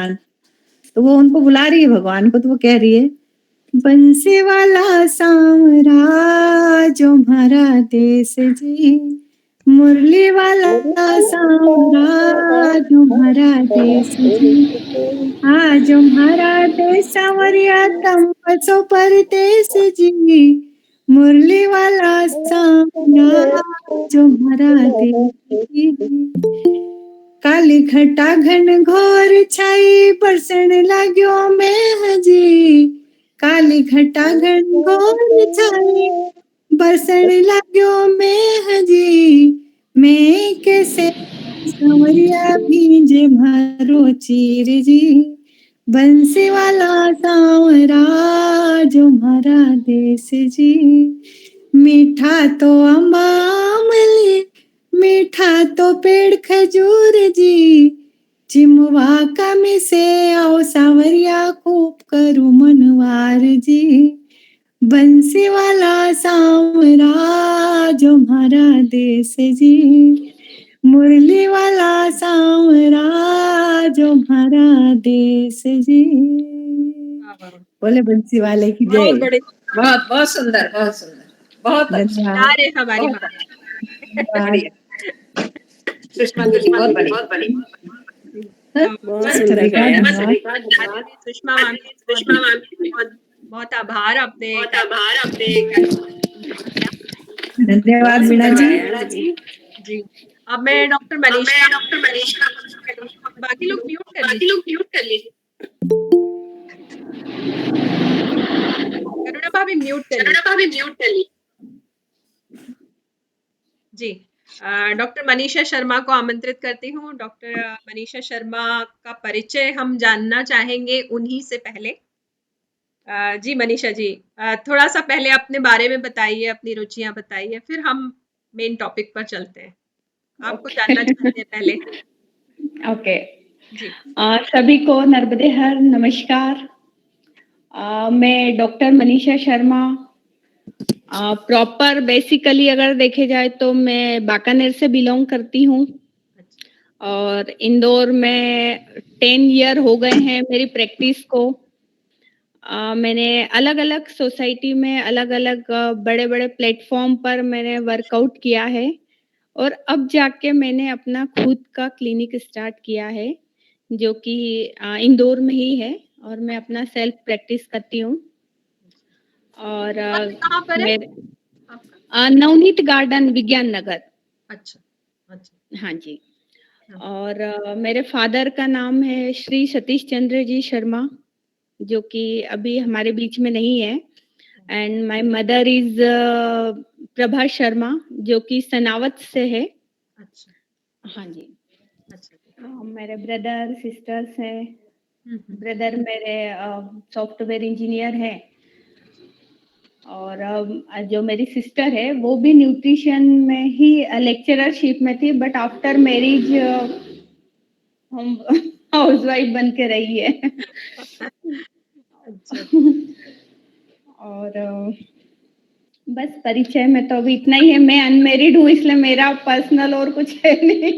भगवान। तो वो उनको बुला रही है भगवान को, तो वो कह रही है, बंसी वाला सांवरा जो हमारा देश जी, मुरली वाला सांवरा जो हमारा देश जी, आज हमारा देश सांवरिया तम बसो परदेश जी, मुरली वाला सांवरा जो हमारा देश जी। काली घटा घन घोर छाई बरसण लाग्यो मैं जी, काली घटा घन घोर छाई बरसण लाग्यो मैं जी, मैं कैसे सांवरिया भींजे मारो चीर जी, बंसी वाला सांवरा जो हमारा देश जी, मीठा तो अम्बा अमली, मीठा तो पेड़ खजूर जी, चिमवा का में से आओ सांवरिया खूब करू मनवार जी, बंसी वाला सांवरा जो हमारा देश जी, मुरली वाला सांवरा जो हमारा देश जी। बोले बंसी वाले की जय। बहुत बड़े, बहुत बहुत सुंदर, बहुत सुंदर, बहुत अच्छा। धन्यवाद। हमारी बढ़िया सुषमा जी, बहुत बढ़िया। सभी का धन्यवाद। सुषमा मैम बहुत आभार अपने धन्यवाद मीना जी। जी। अब मैं डॉक्टर मनीषा, बाकी लोग म्यूट कर लीजिए। करुणा भाभी म्यूट कर लीजिए। जी, डॉक्टर मनीषा शर्मा को आमंत्रित करती हूँ। डॉक्टर मनीषा शर्मा का परिचय हम जानना चाहेंगे उन्हीं से पहले। जी मनीषा जी, थोड़ा सा पहले अपने बारे में बताइए, अपनी रुचियां बताइए, फिर हम मेन टॉपिक पर चलते हैं। आपको जानना चाहते हैं पहले। ओके जी। सभी को नर्मदे हर नमस्कार। मैं doctor Manisha Sharma, proper basically अगर देखे जाए तो मैं बाकानेर से बिलोंग करती हूँ और इंदौर में 10 ईयर हो गए हैं मेरी प्रैक्टिस को। मैंने अलग अलग सोसाइटी में अलग अलग बड़े बड़े प्लेटफॉर्म पर मैंने वर्कआउट किया है और अब जाके मैंने अपना खुद का क्लिनिक स्टार्ट किया है जो कि इंदौर में ही है और मैं अपना सेल्फ प्रैक्टिस करती हूँ। और कहाँ पर है? नवनीत गार्डन विज्ञान नगर। अच्छा अच्छा। हाँ जी। और मेरे फादर का नाम है श्री सतीश चंद्र जी शर्मा जो कि अभी हमारे बीच में नहीं है, and my mother is Prabha Sharma जो कि सनावत से है। अच्छा। हाँ जी। अच्छा। मेरे ब्रदर सिस्टर्स हैं। ब्रदर मेरे सॉफ्टवेयर इंजीनियर है और जो मेरी सिस्टर है वो भी न्यूट्रिशन में ही लेक्चररशिप में थी, बट आफ्टर मैरिज हम हाउसवाइफ बन के रही है। अच्छा। और बस परिचय में तो अभी इतना ही है। मैं अनमेरिड हूँ इसलिए मेरा पर्सनल और कुछ है नहीं।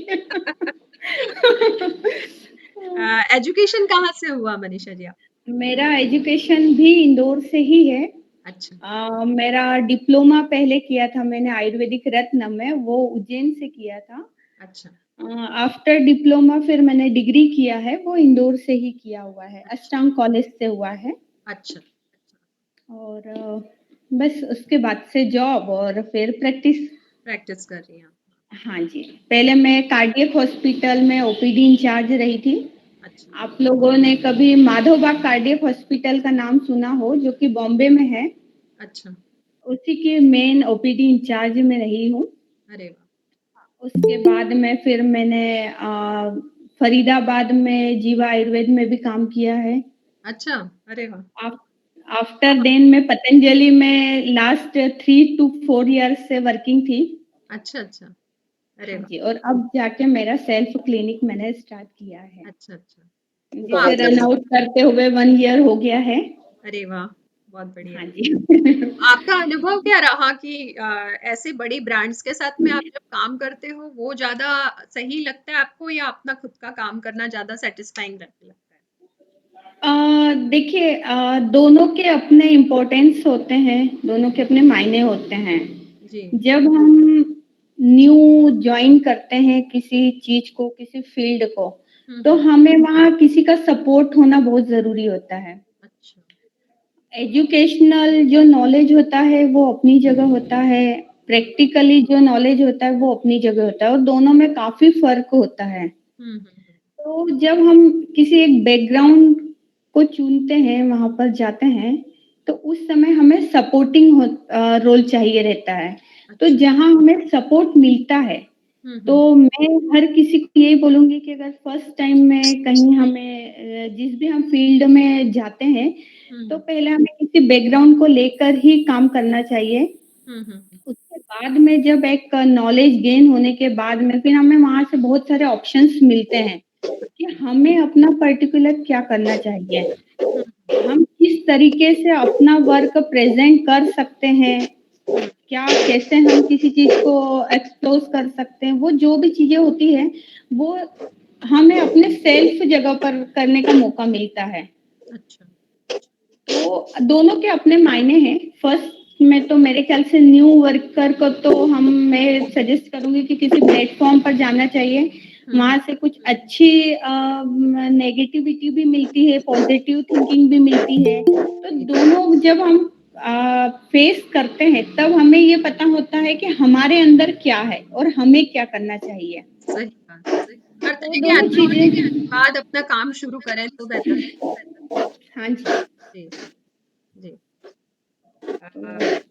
एजुकेशन कहाँ से हुआ मनीषा जी? मेरा एजुकेशन भी इंदौर से ही है। अच्छा। मेरा डिप्लोमा पहले किया था मैंने आयुर्वेदिक रत्न में, वो उज्जैन से किया था। अच्छा। आफ्टर डिप्लोमा फिर मैंने डिग्री किया है, वो इंदौर से ही किया हुआ है। अष्टांग कॉलेज से हुआ है। अच्छा। और बस उसके बाद से जॉब और फिर प्रैक्टिस कर रही हैं। हाँ जी। पहले मैं कार्डियक हॉस्पिटल में ओपीडी इंचार्ज रही थी। अच्छा। आप लोगों ने कभी माधवबाग कार्डियक हॉस्पिटल का नाम सुना हो जो कि बॉम्बे में है। अच्छा। उसी के मेन ओपीडी इंचार्ज में रही हूँ। अरे वाह। उसके बाद में फिर मैंने फरीदाबाद में जीवा आयुर्वेद में भी काम किया है। अच्छा। अरे वाह। आफ्टर देन मैं पतंजलि में लास्ट 3 to 4 ईयर्स से वर्किंग थी। अच्छा अच्छा। अरे वाह। जी, और अब जाके मेरा सेल्फ क्लिनिक मैंने स्टार्ट किया है। अच्छा अच्छा। जिसे रन आउट करते हुए 1 ईयर हो गया है। अरे वाह, बहुत बढ़िया। हाँ जी। आपका अनुभव क्या रहा कि ऐसे बड़ी ब्रांड्स के साथ में आप जब काम करते हो वो ज्यादा सही लगता है आपको या अपना खुद का काम करना ज्यादा सेटिस्फाइंग लगता है? देखिए, दोनों के अपने इम्पोर्टेंस होते हैं, दोनों के अपने मायने होते हैं। जी। जब हम न्यू जॉइन करते हैं किसी चीज़ को, किसी फ़ील्ड को, तो हमें वहाँ किसी का सपोर्ट होना बहुत ज़रूरी होता है। अच्छा। एजुकेशनल जो नॉलेज होता है वो अपनी जगह होता है, प्रैक्टिकली जो नॉलेज होता है वो अपनी जगह होता है और दोनों में काफ़ी फ़र्क होता है। हुँ। तो जब हम किसी एक बैकग्राउंड को चुनते हैं, वहाँ पर जाते हैं, तो उस समय हमें सपोर्टिंग रोल चाहिए रहता है। तो अच्छा। जहाँ हमें सपोर्ट मिलता है, तो मैं हर किसी को यही बोलूँगी कि अगर फर्स्ट टाइम में कहीं हमें जिस भी हम फ़ील्ड में जाते हैं, तो पहले हमें किसी बैकग्राउंड को लेकर ही काम करना चाहिए। उसके बाद में जब एक नॉलेज गेन होने के बाद में फिर हमें वहाँ से बहुत सारे ऑप्शंस मिलते हैं कि हमें अपना पर्टिकुलर क्या करना चाहिए। हम किस तरीके से अपना वर्क प्रेज़ेंट कर सकते हैं, क्या कैसे हम किसी चीज़ को एक्सपोज़ कर सकते हैं, वो जो भी चीज़ें होती हैं, वो हमें अपने सेल्फ जगह पर करने का मौका मिलता है। अच्छा। तो दोनों के अपने मायने हैं। फर्स्ट में तो मेरे ख्याल से न्यू वर्कर को तो मैं सजेस्ट करूँगी कि किसी प्लेटफ़ॉर्म पर जाना चाहिए। वहाँ से कुछ अच्छी नेगेटिविटी भी मिलती है, पॉज़िटिव थिंकिंग भी मिलती है। तो दोनों जब हम फेस करते हैं, तब हमें ये पता होता है कि हमारे अंदर क्या है और हमें क्या करना चाहिए। सही बात है। हर तो तरह के दोनों अनुभव के चीज़ें बाद अपना काम शुरू करें तो बेहतर है। हाँ जी। जी, जी।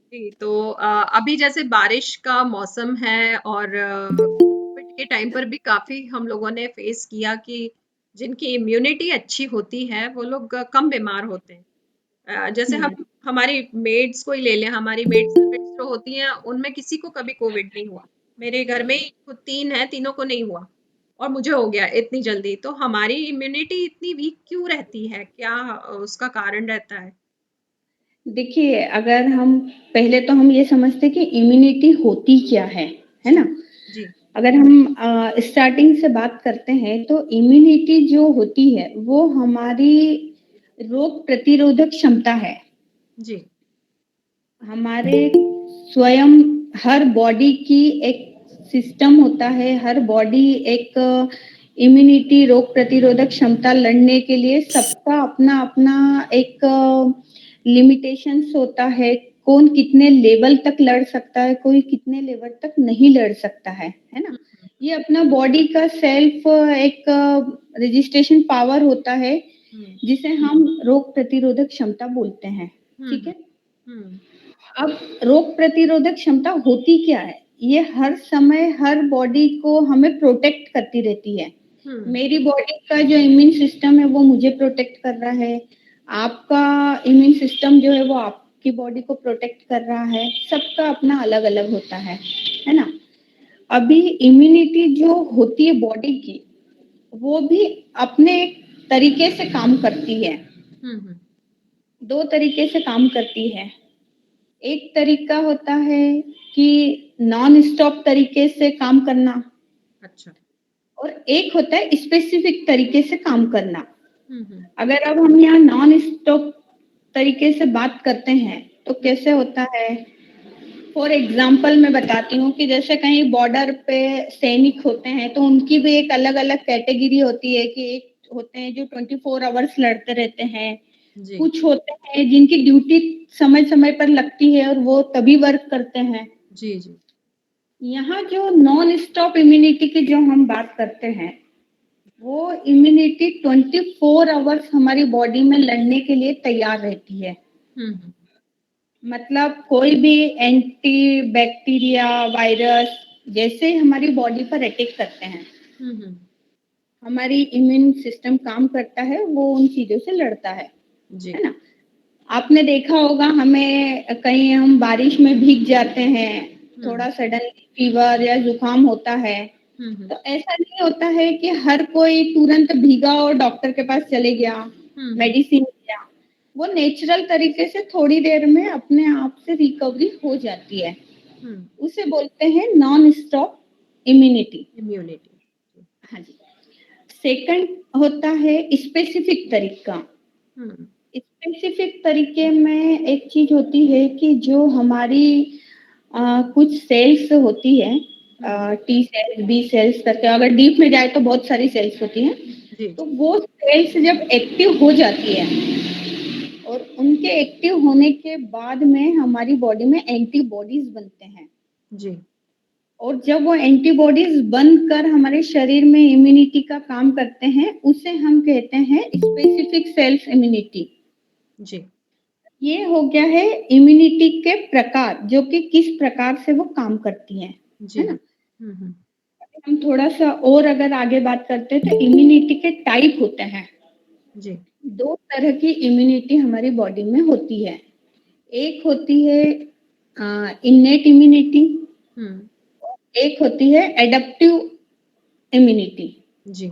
जी, तो अभी जैसे बारिश का मौसम है और कोविड के टाइम पर भी काफ़ी हम लोगों ने फेस किया कि जिनकी इम्यूनिटी अच्छी होती है, वो लोग कम बीमार होते हैं। जैसे हम हमारी मेड्स को ही ले लें, हमारी मेड सर्वेंट्स जो होती हैं, उनमें किसी को कभी कोविड नहीं हुआ। मेरे घर में ही खुद 3 हैं, तीनों को नहीं हुआ और मुझे हो गया इतनी जल्दी। तो हमारी इम्यूनिटी इतनी वीक क्यों रहती है? क्या उसका कारण रहता है? देखिए, अगर हम पहले तो हम ये समझते हैं कि इम्यूनिटी होती क्या है जी, ना? जी, अगर हम स्टार्टिंग से बात करते हैं तो इम्यूनिटी जो होती है, वो हमारी रोग प्रतिरोधक क्षमता है। जी। हमारे स्वयं हर बॉडी की एक सिस्टम होता है, हर बॉडी एक इम्यूनिटी रोग प्रतिरोधक क्षमता लड़ने के लिए सबका अपना-अपना एक लिमिटेशंस होता है। कौन कितने लेवल तक लड़ सकता है, कोई कितने लेवल तक नहीं लड़ सकता है ना? हुँ, हुँ, ये अपना बॉडी का सेल्फ एक रजिस्ट्रेशन पावर होता है, हुँ, जिसे हम रोग प्रतिरोधक क्षमता बोलते हैं, हुँ, ठीक हुँ, है? हुँ, अब रोग प्रतिरोधक क्षमता होती क्या है? ये हर समय हर बॉडी को हमें प्रोटेक्ट करती रहती है। हुँ, मेरी बॉडी का जो इम्यून सिस्टम है वो मुझे प्रोटेक्ट कर रहा है। आपका इम्यून सिस्टम जो है वो आपकी बॉडी को प्रोटेक्ट कर रहा है। सबका अपना अलग-अलग होता है ना? अभी इम्यूनिटी जो होती है बॉडी की, वो भी अपने एक तरीके से काम करती है। हुँ, हुँ। 2 तरीके से काम करती है। एक तरीका होता है कि नॉन स्टॉप तरीके से काम करना अच्छा। और एक होता है स्पेसिफिक तरीके से काम करना। हुँ, हुँ, अगर अब हम यहाँ नॉन स्टॉप तरीके से बात करते हैं, तो हुँ, कैसे होता है? फॉर एग्ज़ाम्पल मैं बताती हूँ कि जैसे कहीं बॉर्डर पे सैनिक होते हैं, तो उनकी भी एक अलग-अलग कैटेगरी होती है कि एक होते हैं जो 24 आवर्स लड़ते रहते हैं, जी, कुछ होते हैं जिनकी ड्यूटी समय-समय पर लगती है और वो तभी वर्क करते हैं। जी, जी। यहाँ जो नॉन स्टॉप इम्यूनिटी की जो हम बात करते हैं, वो इम्यूनिटी 24 आवर्स हमारी बॉडी में लड़ने के लिए तैयार रहती है। हुँ, हुँ, मतलब कोई भी एंटी बैक्टीरिया, वायरस जैसे हमारी बॉडी पर अटैक करते हैं, हुँ, हुँ, हमारी इम्यून सिस्टम काम करता है, वो उन चीज़ों से लड़ता जी, है ना? आपने देखा होगा हमें कहीं हम बारिश में भीग जाते हैं, हुँ, थोड़ा सडनली फीवर या ज़ुकाम होता है, हुँ, हुँ, तो ऐसा नहीं होता है कि हर कोई तुरंत भीगा और डॉक्टर के पास चले गया, हुँ, हुँ, मेडिसिन लिया। वो नेचुरल तरीके से थोड़ी देर में अपने आप से रिकवरी हो जाती है। हुँ, उसे बोलते हैं नॉन स्टॉप इम्यूनिटी। इम्यूनिटी। हाँ जी। सेकंड होता है स्पेसिफिक तरीका। स्पेसिफिक तरीके में एक चीज होती है कि जो हमारी कुछ सेल्स होती है, टी सेल्स, बी सेल्स करके, अगर डीप में जाए तो बहुत सारी सेल्स होती हैं। जी तो वो सेल्स जब एक्टिव हो जाती है और उनके एक्टिव होने के बाद में हमारी बॉडी में एंटीबॉडीज बनते हैं, जी और जब वो एंटीबॉडीज बनकर हमारे शरीर में इम्यूनिटी का काम करते हैं, उसे हम कहते हैं स्पेसिफिक सेल्फ इम्यूनिटी। जी ये हो गया है इम्यूनिटी के प्रकार, जो कि किस प्रकार से वो काम करती हैं, जी है ना। हम्म हम थोड़ा सा और अगर आगे बात करते हैं तो इम्यूनिटी के टाइप होते हैं। जी दो तरह की इम्यूनिटी हमारी बॉडी में होती है। एक होती है इन्नेट इम्यूनिटी, हम्म एक होती है एडप्टिव इम्यूनिटी। जी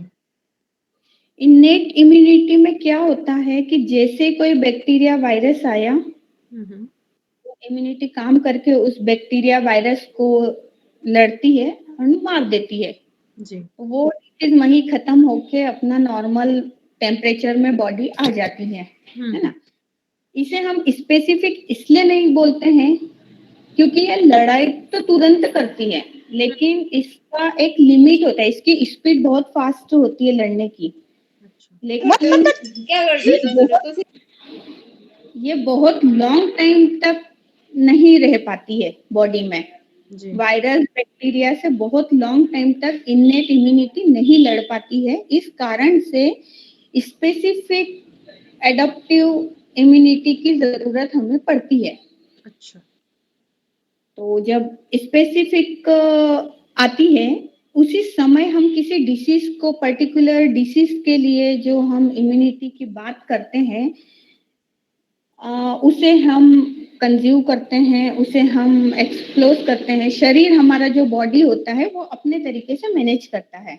इन्नेट इम्यूनिटी में क्या होता है कि जैसे कोई बैक्टीरिया वायरस आया, हम्म इम्यूनिटी काम करके उस बैक्टीरिया वायरस को लड़ती है और मार देती है। जी वो चीज वहीं खत्म होके अपना नॉर्मल टेम्परेचर में बॉडी आ जाती है ना। इसे हम स्पेसिफिक इसलिए नहीं बोलते हैं क्योंकि ये लड़ाई तो तुरंत करती है, लेकिन इसका एक लिमिट होता है। इसकी स्पीड बहुत फास्ट होती है लड़ने की, अच्छा लेकिन ये बहुत लॉन्ग टाइम तक नहीं रह पाती है बॉडी में। जी वायरस बैक्टीरिया से बहुत लॉन्ग टाइम तक इन्नेट इम्यूनिटी नहीं लड़ पाती है। इस कारण से स्पेसिफिक एडाप्टिव इम्यूनिटी की जरूरत हमें पड़ती है। अच्छा तो जब स्पेसिफिक आती है, उसी समय हम किसी डिसीज को, पर्टिकुलर डिसीज के लिए जो हम इम्यूनिटी की बात करते हैं, उसे हम कंज्यूम करते हैं, उसे हम एक्सप्लोर करते हैं। शरीर हमारा जो बॉडी होता है वो अपने तरीके से मैनेज करता है,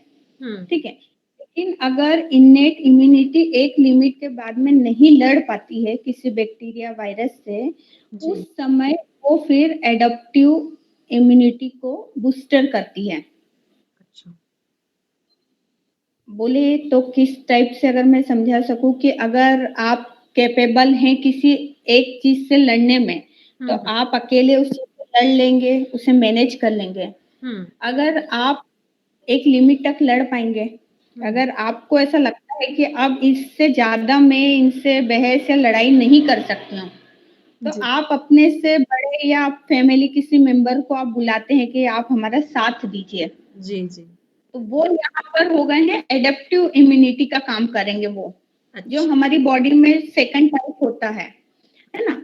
ठीक है। लेकिन अगर इन्नेट इम्यूनिटी एक लिमिट के बाद में नहीं लड़ पाती है किसी बैक्टीरिया वायरस से, जी उस समय वो फिर एडाप्टिव इम्यूनिटी को बूस्टर करती है। अच्छा बोले तो किस टाइप से अगर मैं समझा सकूं कि अगर आप कैपेबल हैं किसी एक चीज से लड़ने में, तो आप अकेले उस चीज से लड़ लेंगे, उसे मैनेज कर लेंगे। अगर आप एक लिमिट तक लड़ पाएंगे, अगर आपको ऐसा लगता है कि अब इससे ज्यादा मैं इनसे बहस या लड़ाई नहीं कर सकती हूँ, तो जी आप अपने से बड़े या फैमिली किसी मेंबर को आप बुलाते हैं कि आप हमारा साथ दीजिए। जी जी तो वो यहाँ पर हो गए हैं एडेप्टिव इम्यूनिटी का काम करेंगे वो, जो अच्छा हमारी बॉडी में सेकंड टाइप होता है ना।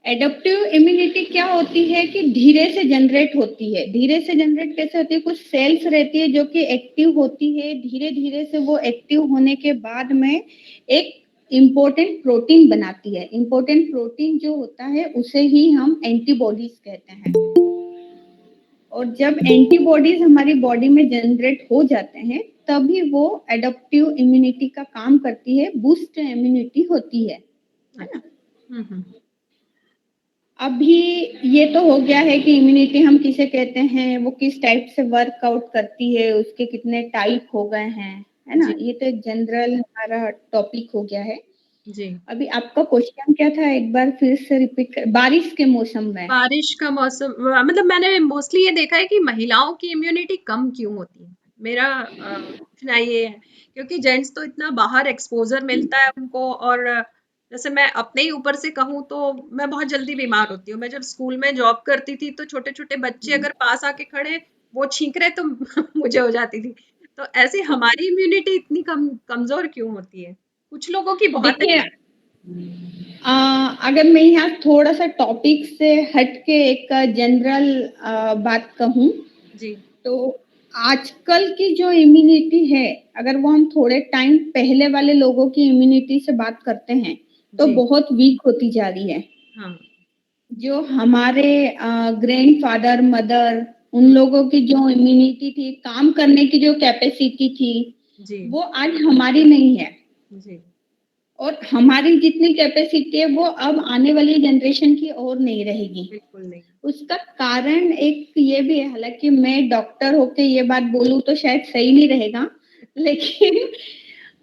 एडेप्टिव इम्यूनिटी क्या होती है कि धीरे से जनरेट होती है। धीरे से जनरेट कैसे होती है? कुछ सेल्स रहती है जो कि एक्टिव होती है, धीरे धीरे से वो एक्टिव होने के बाद में एक इम्पोर्टेंट प्रोटीन बनाती है। इम्पोर्टेंट प्रोटीन जो होता है उसे ही हम एंटीबॉडीज कहते हैं। और जब एंटीबॉडीज हमारी बॉडी में जनरेट हो जाते हैं, तभी वो एडेप्टिव इम्यूनिटी का काम करती है, बूस्ट इम्यूनिटी होती है ना। अभी ये तो हो गया है कि इम्यूनिटी हम किसे कहते हैं, वो किस टाइप से वर्कआउट करती है, उसके कितने टाइप हो गए हैं, है ना। जी ये तो एक जनरल हमारा टॉपिक हो गया है। जी अभी आपका क्वेश्चन क्या था, एक बार फिर से रिपीट कर। बारिश के मौसम में बारिश का मौसम, मतलब मैंने मोस्टली ये देखा है कि महिलाओं की इम्यूनिटी कम क्यों होती है। मेरा पूछना ये है, क्योंकि जेंट्स तो इतना बाहर एक्सपोजर मिलता है उनको, और जैसे मैं अपने ही ऊपर से कहूँ तो मैं बहुत जल्दी बीमार होती हूँ। मैं जब स्कूल में जॉब करती थी तो छोटे छोटे बच्चे अगर पास आके खड़े, वो छींक रहे तो मुझे हो जाती थी। तो ऐसी हमारी इम्यूनिटी इतनी कमजोर क्यों होती है? कुछ लोगों की बहुत देखिए, है। अगर मैं यहाँ थोड़ा सा टॉपिक से हट के एक जनरल बात कहूँ, जी तो आजकल की जो इम्यूनिटी है, अगर वो हम थोड़े टाइम पहले वाले लोगों की इम्यूनिटी से बात करते हैं, तो जी बहुत वीक होती जा रही है। हाँ जो हमारे ग्रैंडफादर, मदर, उन लोगों की जो इम्यूनिटी थी, काम करने की जो कैपेसिटी थी, जी वो आज हमारी नहीं है। जी और हमारी जितनी कैपेसिटी है वो अब आने वाली जनरेशन की और नहीं रहेगी। बिल्कुल नहीं। उसका कारण एक ये भी है, हालांकि मैं डॉक्टर होके ये बात बोलूं तो शायद सही नहीं रहेगा, लेकिन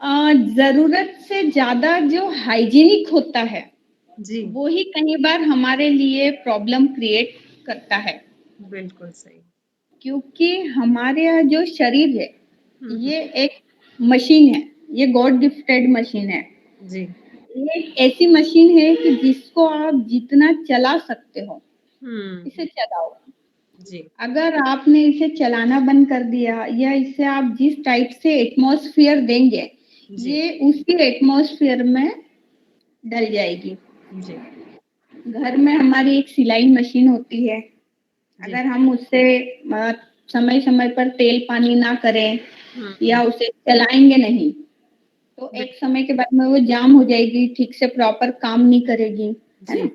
जरूरत से ज्यादा जो हाइजीनिक होता है जी, वो ही कई बार हमारे लिए प्रॉब्लम क्रिएट करता है, बिल्कुल सही। क्योंकि हमारे यहाँ जो शरीर है हुँ, ये एक मशीन है, ये गॉड गिफ्टेड मशीन है। जी। ये एक ऐसी मशीन है कि जिसको आप जितना चला सकते हो हुँ, इसे चलाओ। जी, अगर आपने इसे चलाना बंद कर दिया या इसे आप जिस टाइप से एटमॉस्फेयर देंगे, जी, ये उसी एटमॉस्फेयर में डल जाएगी। जी, घर में हमारी एक सिलाई मशीन होती है, जी। अगर हम उससे समय-समय पर तेल पानी ना करें हुँ, या उसे चलाएँगे नहीं, तो बिल एक समय के बाद में वो जाम हो जाएगी, ठीक से प्रॉपर काम नहीं करेगी, है जी, ना?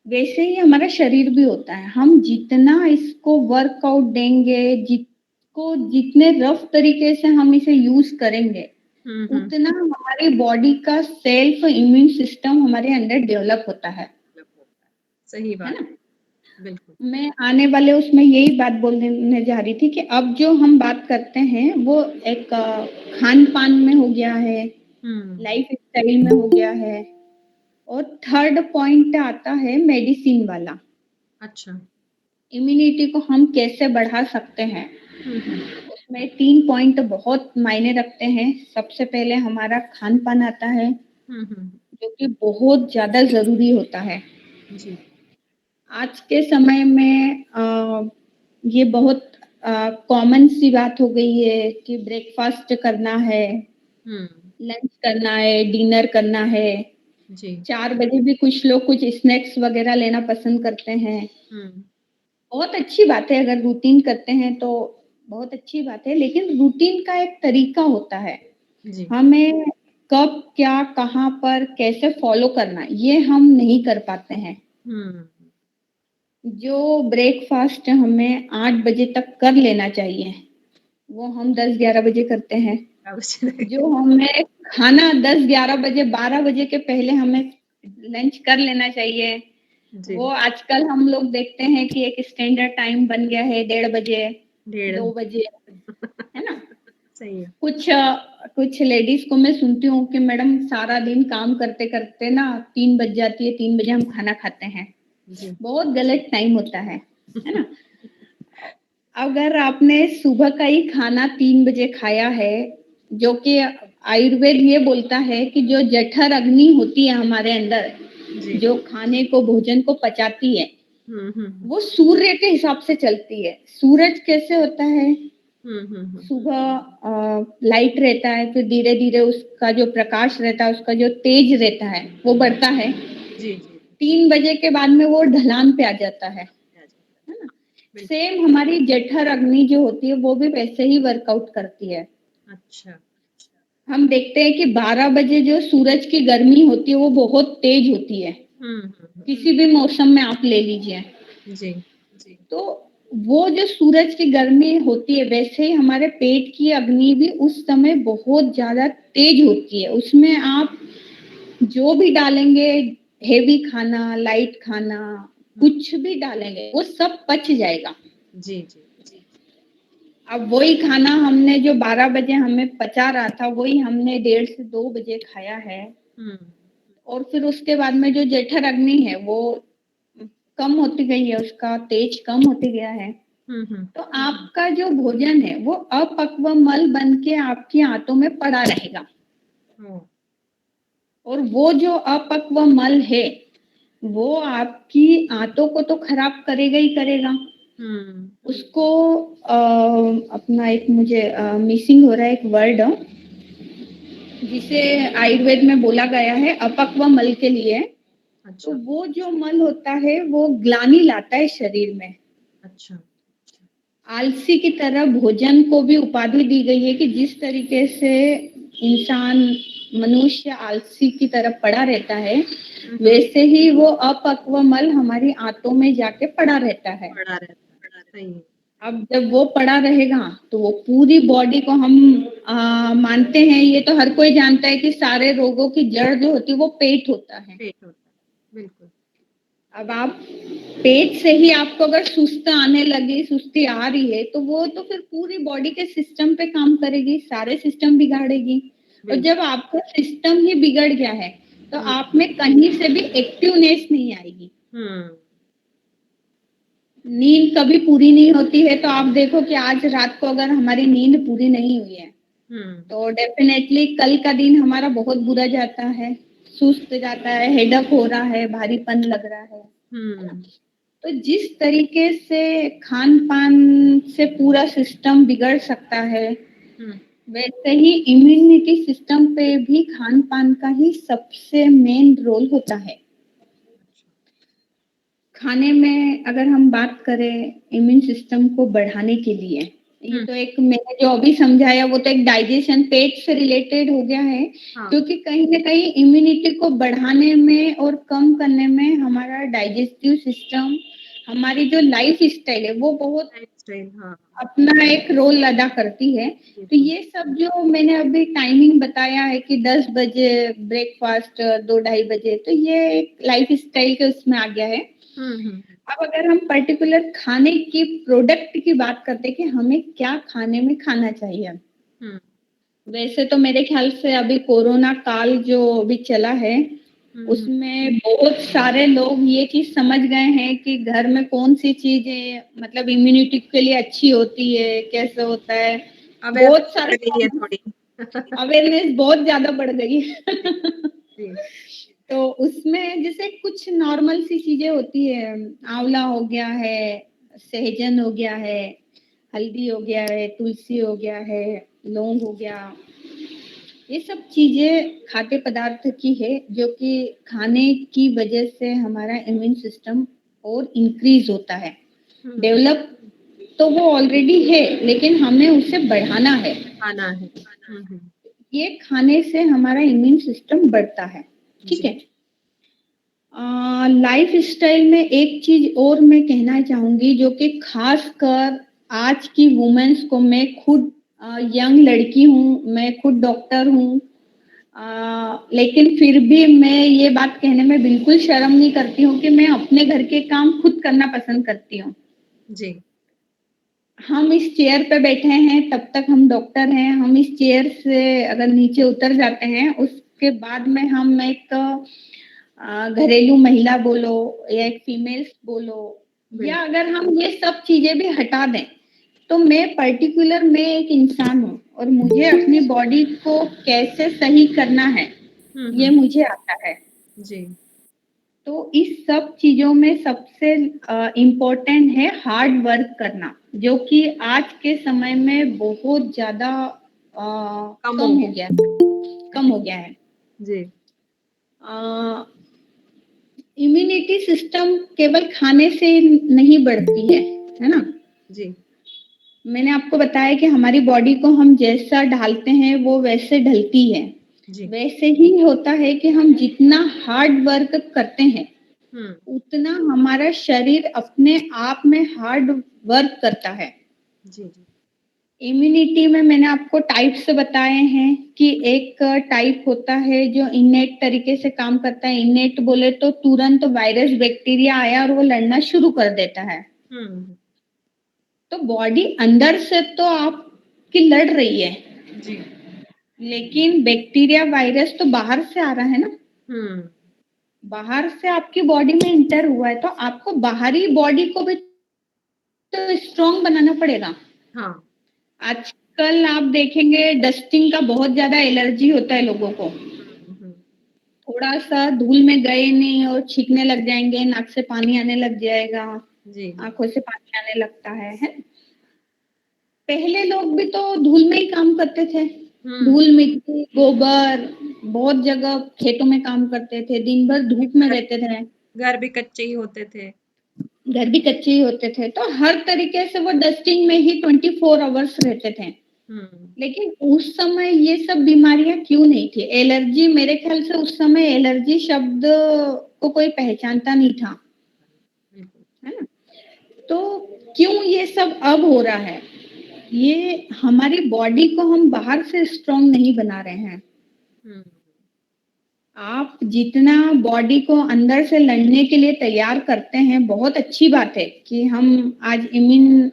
वैसे ही हमारा शरीर भी होता है, हम जितना इसको वर्कआउट देंगे, जितने रफ तरीके से हम इसे यूज़ करेंगे, हुँ, हुँ। उतना हमारी बॉडी का सेल्फ इम्यून सिस्टम हमारे अंदर डेवलप होता मतलब होता है। सही है बात, ना? बिल्कुल। मैं आने वाले उसमें यही बात बोलने जा रही थी कि अब जो हम बात करते हैं वो एक खान-पान में हो गया है, हुँ, लाइफ़स्टाइल में हो गया है और थर्ड पॉइंट आता है मेडिसिन वाला। अच्छा। इम्यूनिटी को हम कैसे बढ़ा सकते हैं? हुँ, हुँ, उसमें 3 पॉइंट बहुत मायने रखते हैं। सबसे पहले हमारा खान-पान आता है, हुँ, हुँ। जो कि बहुत ज़्यादा ज़रूरी होता है। जी, आज के समय में ये बहुत कॉमन सी बात हो गई है कि ब्रेकफ़ास्ट करना है, हुँ, लंच करना है, डिनर करना है। जी, 4 बजे भी कुछ लोग कुछ स्नैक्स वग़ैरह लेना पसंद करते हैं। हुँ, बहुत अच्छी बात है अगर रूटीन करते हैं तो बहुत अच्छी बात है, लेकिन रूटीन का एक तरीका होता है। जी, हमें कब, क्या, कहाँ पर, कैसे फ़ॉलो करना है, ये हम नहीं कर पाते हैं। हुँ। जो ब्रेकफ़ास्ट हमें 8 बजे तक कर लेना चाहिए, वो हम 10-11 बजे करते हैं। अवश्य जो हमें खाना 10-11 बजे, 12 बजे के पहले हमें लंच कर लेना चाहिए, जी, वो आजकल हम लोग देखते हैं कि एक स्टैंडर्ड टाइम बन गया है 1:30 बजे, डेढ़ 2 बजे, है ना? सही है। कुछ लेडीज़ को मैं सुनती हूँ कि मैडम सारा दिन काम करते-करते ना 3 बज जाती है, 3 बजे हम खाना खाते हैं। जी। बहुत गलत टाइम होता है ना? अगर आपने सुबह का ही खाना 3 बजे खाया है, जो कि आयुर्वेद ये बोलता है कि जो जठर अग्नि होती है हमारे अंदर, जी। जो खाने को, भोजन को पचाती है, हुँ, हुँ, हुँ। वो सूर्य के हिसाब से चलती है। सूरज कैसे होता है? हुँ, हुँ, हुँ। सुबह लाइट रहता है, फिर धीरे-धीरे उसका जो प्रकाश रहता है, उसका जो तेज रहता है, वो बढ़ता है। जी, जी, जी। 3 बजे के बाद में वो ढलान पे आ जाता आ जाता है। है ना? बिल्कुल। सेम हमारी जठर अग्नि जो होती है, वो भी वैसे ही वर्कआउट करती है। अच्छा। हम देखते हैं कि 12 बजे जो सूरज की गर्मी होती है, वो बहुत तेज होती है। हुँ, हुँ, हुँ। किसी भी मौसम में आप ले लीजिए। जी। तो वो जो सूरज की गर्मी होती है, वैसे ही हमारे पेट की अग्नि भी उस समय बहुत ज़्यादा तेज होती है। उसमें आप जो भी डालेंगे, हेवी खाना, लाइट खाना, हुँ। कुछ भी डालेंगे, वो सब पच जाएगा। जी, जी। अब वही खाना हमने जो 12 बजे हमें पचा रहा था, वही हमने 1:30 से 2 बजे खाया है हुँ। और फिर उसके बाद में जो जठर अग्नि है, वो कम होती गई है, उसका तेज कम होते गया है। हुँ, हुँ। तो आपका जो भोजन है, वो अपक्व मल बन के आपकी आंतों में पड़ा रहेगा ओह! और वो जो अपक्व मल है, वो आपकी आंतों को तो खराब करेगा ही करेगा। हुँ। उसको अपना एक मुझे मिसिंग हो रहा है एक वर्ड जिसे आयुर्वेद में बोला गया है अपक्व मल के लिए। तो अच्छा, वो जो मल होता है वो ग्लानि लाता है शरीर में। अच्छा। आलसी की तरह भोजन को भी उपाधि दी गई है कि जिस तरीके से इंसान मनुष्य आलसी की तरह पड़ा रहता है, हुँ, हुँ। वैसे ही वो अपक्व मल हमारी आंतों में जाके पड़ा रहता है। पड़ा रहता है। सही है। अब जब वो पड़ा रहेगा तो वो पूरी बॉडी को हम मानते हैं, ये तो हर कोई जानता है कि सारे रोगों की जड़ जो होती है वो पेट होता है। पेट होता है। बिल्कुल। अब आप पेट से ही आपको अगर सुस्त आने लगी, सुस्ती आ रही है, तो वो तो फिर पूरी बॉडी के सिस्टम पे काम करेगी, सारे सिस्टम बिगाड़ेगी। और बिल्कुल। जब आपका सिस्टम ही बिगड़ गया है तो हम्म आप में कहीं से भी एक्टिवनेस नहीं आएगी। हम्म नींद कभी पूरी नहीं होती है तो आप देखो कि आज रात को अगर हमारी नींद पूरी नहीं हुई है हम्म तो डेफिनेटली कल का दिन हमारा बहुत बुरा जाता है, सुस्त जाता है, हेडक हो रहा है, भारीपन लग रहा है। हम्म तो जिस तरीके से खान पान से पूरा सिस्टम बिगड़ सकता है हम्म वैसे ही इम्यूनिटी सिस्टम पे भी खान पान का ही सबसे मेन रोल होता है। खाने में अगर हम बात करें इम्यून सिस्टम को बढ़ाने के लिए, ये हम्म तो एक मैंने जो अभी समझाया वो तो एक डाइजेशन पेट से रिलेटेड हो गया है, हाँ क्योंकि कहीं ना कहीं इम्यूनिटी को बढ़ाने में और कम करने में हमारा डाइजेस्टिव सिस्टम, हमारी जो लाइफ स्टाइल है वो बहुत लाइफस्टाइल हाँ अपना एक रोल अदा करती है। तो बिल्कुल। ये सब जो मैंने अभी टाइमिंग बताया है कि 10 बजे ब्रेकफास्ट, 2-2:30 बजे, तो ये एक लाइफ स्टाइल के उसमें आ गया है। हम्म अब अगर हम पर्टिकुलर खाने की प्रोडक्ट की बात करते हैं कि हमें क्या खाने में खाना चाहिए, हम्म वैसे तो मेरे ख्याल से अभी कोरोना काल जो अभी चला है हम्म उसमें बहुत सारे लोग ये चीज समझ गए हैं कि घर में कौन सी चीजें मतलब इम्यूनिटी के लिए अच्छी होती है, कैसे होता है। अवेयरनेस बहुत बढ़ सारे गई है थोड़ी। अवेयरनेस बहुत ज्यादा बढ़ गई है। जी तो उसमें जैसे कुछ नॉर्मल सी चीजें होती है, आंवला हो गया है, सहजन हो गया है, हल्दी हो गया है, तुलसी हो गया है, लौंग हो गया, ये सब चीजें खाद्य पदार्थ की है जो कि खाने की वजह से हमारा इम्यून सिस्टम और इंक्रीज होता है। हम्म डेवलप तो वो ऑलरेडी है लेकिन हमें उसे बढ़ाना है। आना है। ये खाने से हमारा इम्यून सिस्टम बढ़ता है। ठीक जी है। लाइफ स्टाइल में एक चीज और मैं कहना चाहूंगी जो कि खास कर आज की वुमेन्स को, मैं खुद यंग लड़की हूँ, मैं खुद डॉक्टर हूँ, लेकिन फिर भी मैं ये बात कहने में बिल्कुल शर्म नहीं करती हूँ कि मैं अपने घर के काम खुद करना पसंद करती हूँ। जी हम इस चेयर पे बैठे हैं तब तक हम डॉक्टर हैं, हम इस चेयर से अगर नीचे उतर जाते हैं उसके बाद में हम एक घरेलू महिला बोलो या एक फीमेल्स बोलो, या बिल्कुल। अगर हम ये सब चीजें भी हटा दें तो मैं एक इंसान हूँ और मुझे अपनी बॉडी को कैसे सही करना है ये हम्म मुझे आता है। जी तो इस सब चीजों में सबसे इम्पोर्टेंट है हार्ड वर्क करना, जो कि आज के समय में बहुत ज्यादा कम हो कम हो गया। गया है, कम हो गया है। जी इम्यूनिटी सिस्टम केवल खाने से नहीं बढ़ती है ना। जी मैंने आपको बताया कि हमारी बॉडी को हम जैसा ढालते हैं वो वैसे ढलती है। जी वैसे ही होता है कि हम जितना हार्ड वर्क करते हैं हम्म उतना हमारा शरीर अपने आप में हार्ड वर्क करता है। जी जी इम्यूनिटी में मैंने आपको टाइप्स बताए हैं कि एक टाइप होता है जो इनेट तरीके से काम करता है। इनेट बोले तो तुरंत वायरस बैक्टीरिया आया और वो लड़ना शुरू कर देता है। हम्म तो बॉडी अंदर से तो आपकी लड़ रही है, जी लेकिन बैक्टीरिया वायरस तो बाहर से आ रहा है ना, हम्म बाहर से आपकी बॉडी में इंटर हुआ है तो आपको बाहरी बॉडी को भी तो स्ट्रांग बनाना पड़ेगा। हाँ आजकल आप देखेंगे डस्टिंग का बहुत ज्यादा एलर्जी होता है लोगों को। हम्म थोड़ा सा धूल में गए नहीं और छींकने लग जाएंगे, नाक से पानी आने लग जाएगा, जी आंखों से पानी आने लगता है। पहले लोग भी तो धूल में ही काम करते थे, हम्म धूल मिट्टी गोबर, बहुत जगह खेतों में काम करते थे, दिन भर धूप में रहते थे, घर भी कच्चे ही होते थे। घर भी कच्चे ही होते थे, तो हर तरीके से वो डस्टिंग में ही 24 आवर्स रहते थे। हम्म लेकिन उस समय ये सब बीमारियां क्यों नहीं थी? एलर्जी, मेरे ख्याल से उस समय एलर्जी शब्द को कोई पहचानता नहीं था, बिल्कुल है ना। तो क्यों ये सब अब हो रहा है? ये हमारी बॉडी को हम बाहर से स्ट्रांग नहीं बना रहे हैं। हम्म आप जितना बॉडी को अंदर से लड़ने के लिए तैयार करते हैं, बहुत अच्छी बात है कि हम आज इम्यून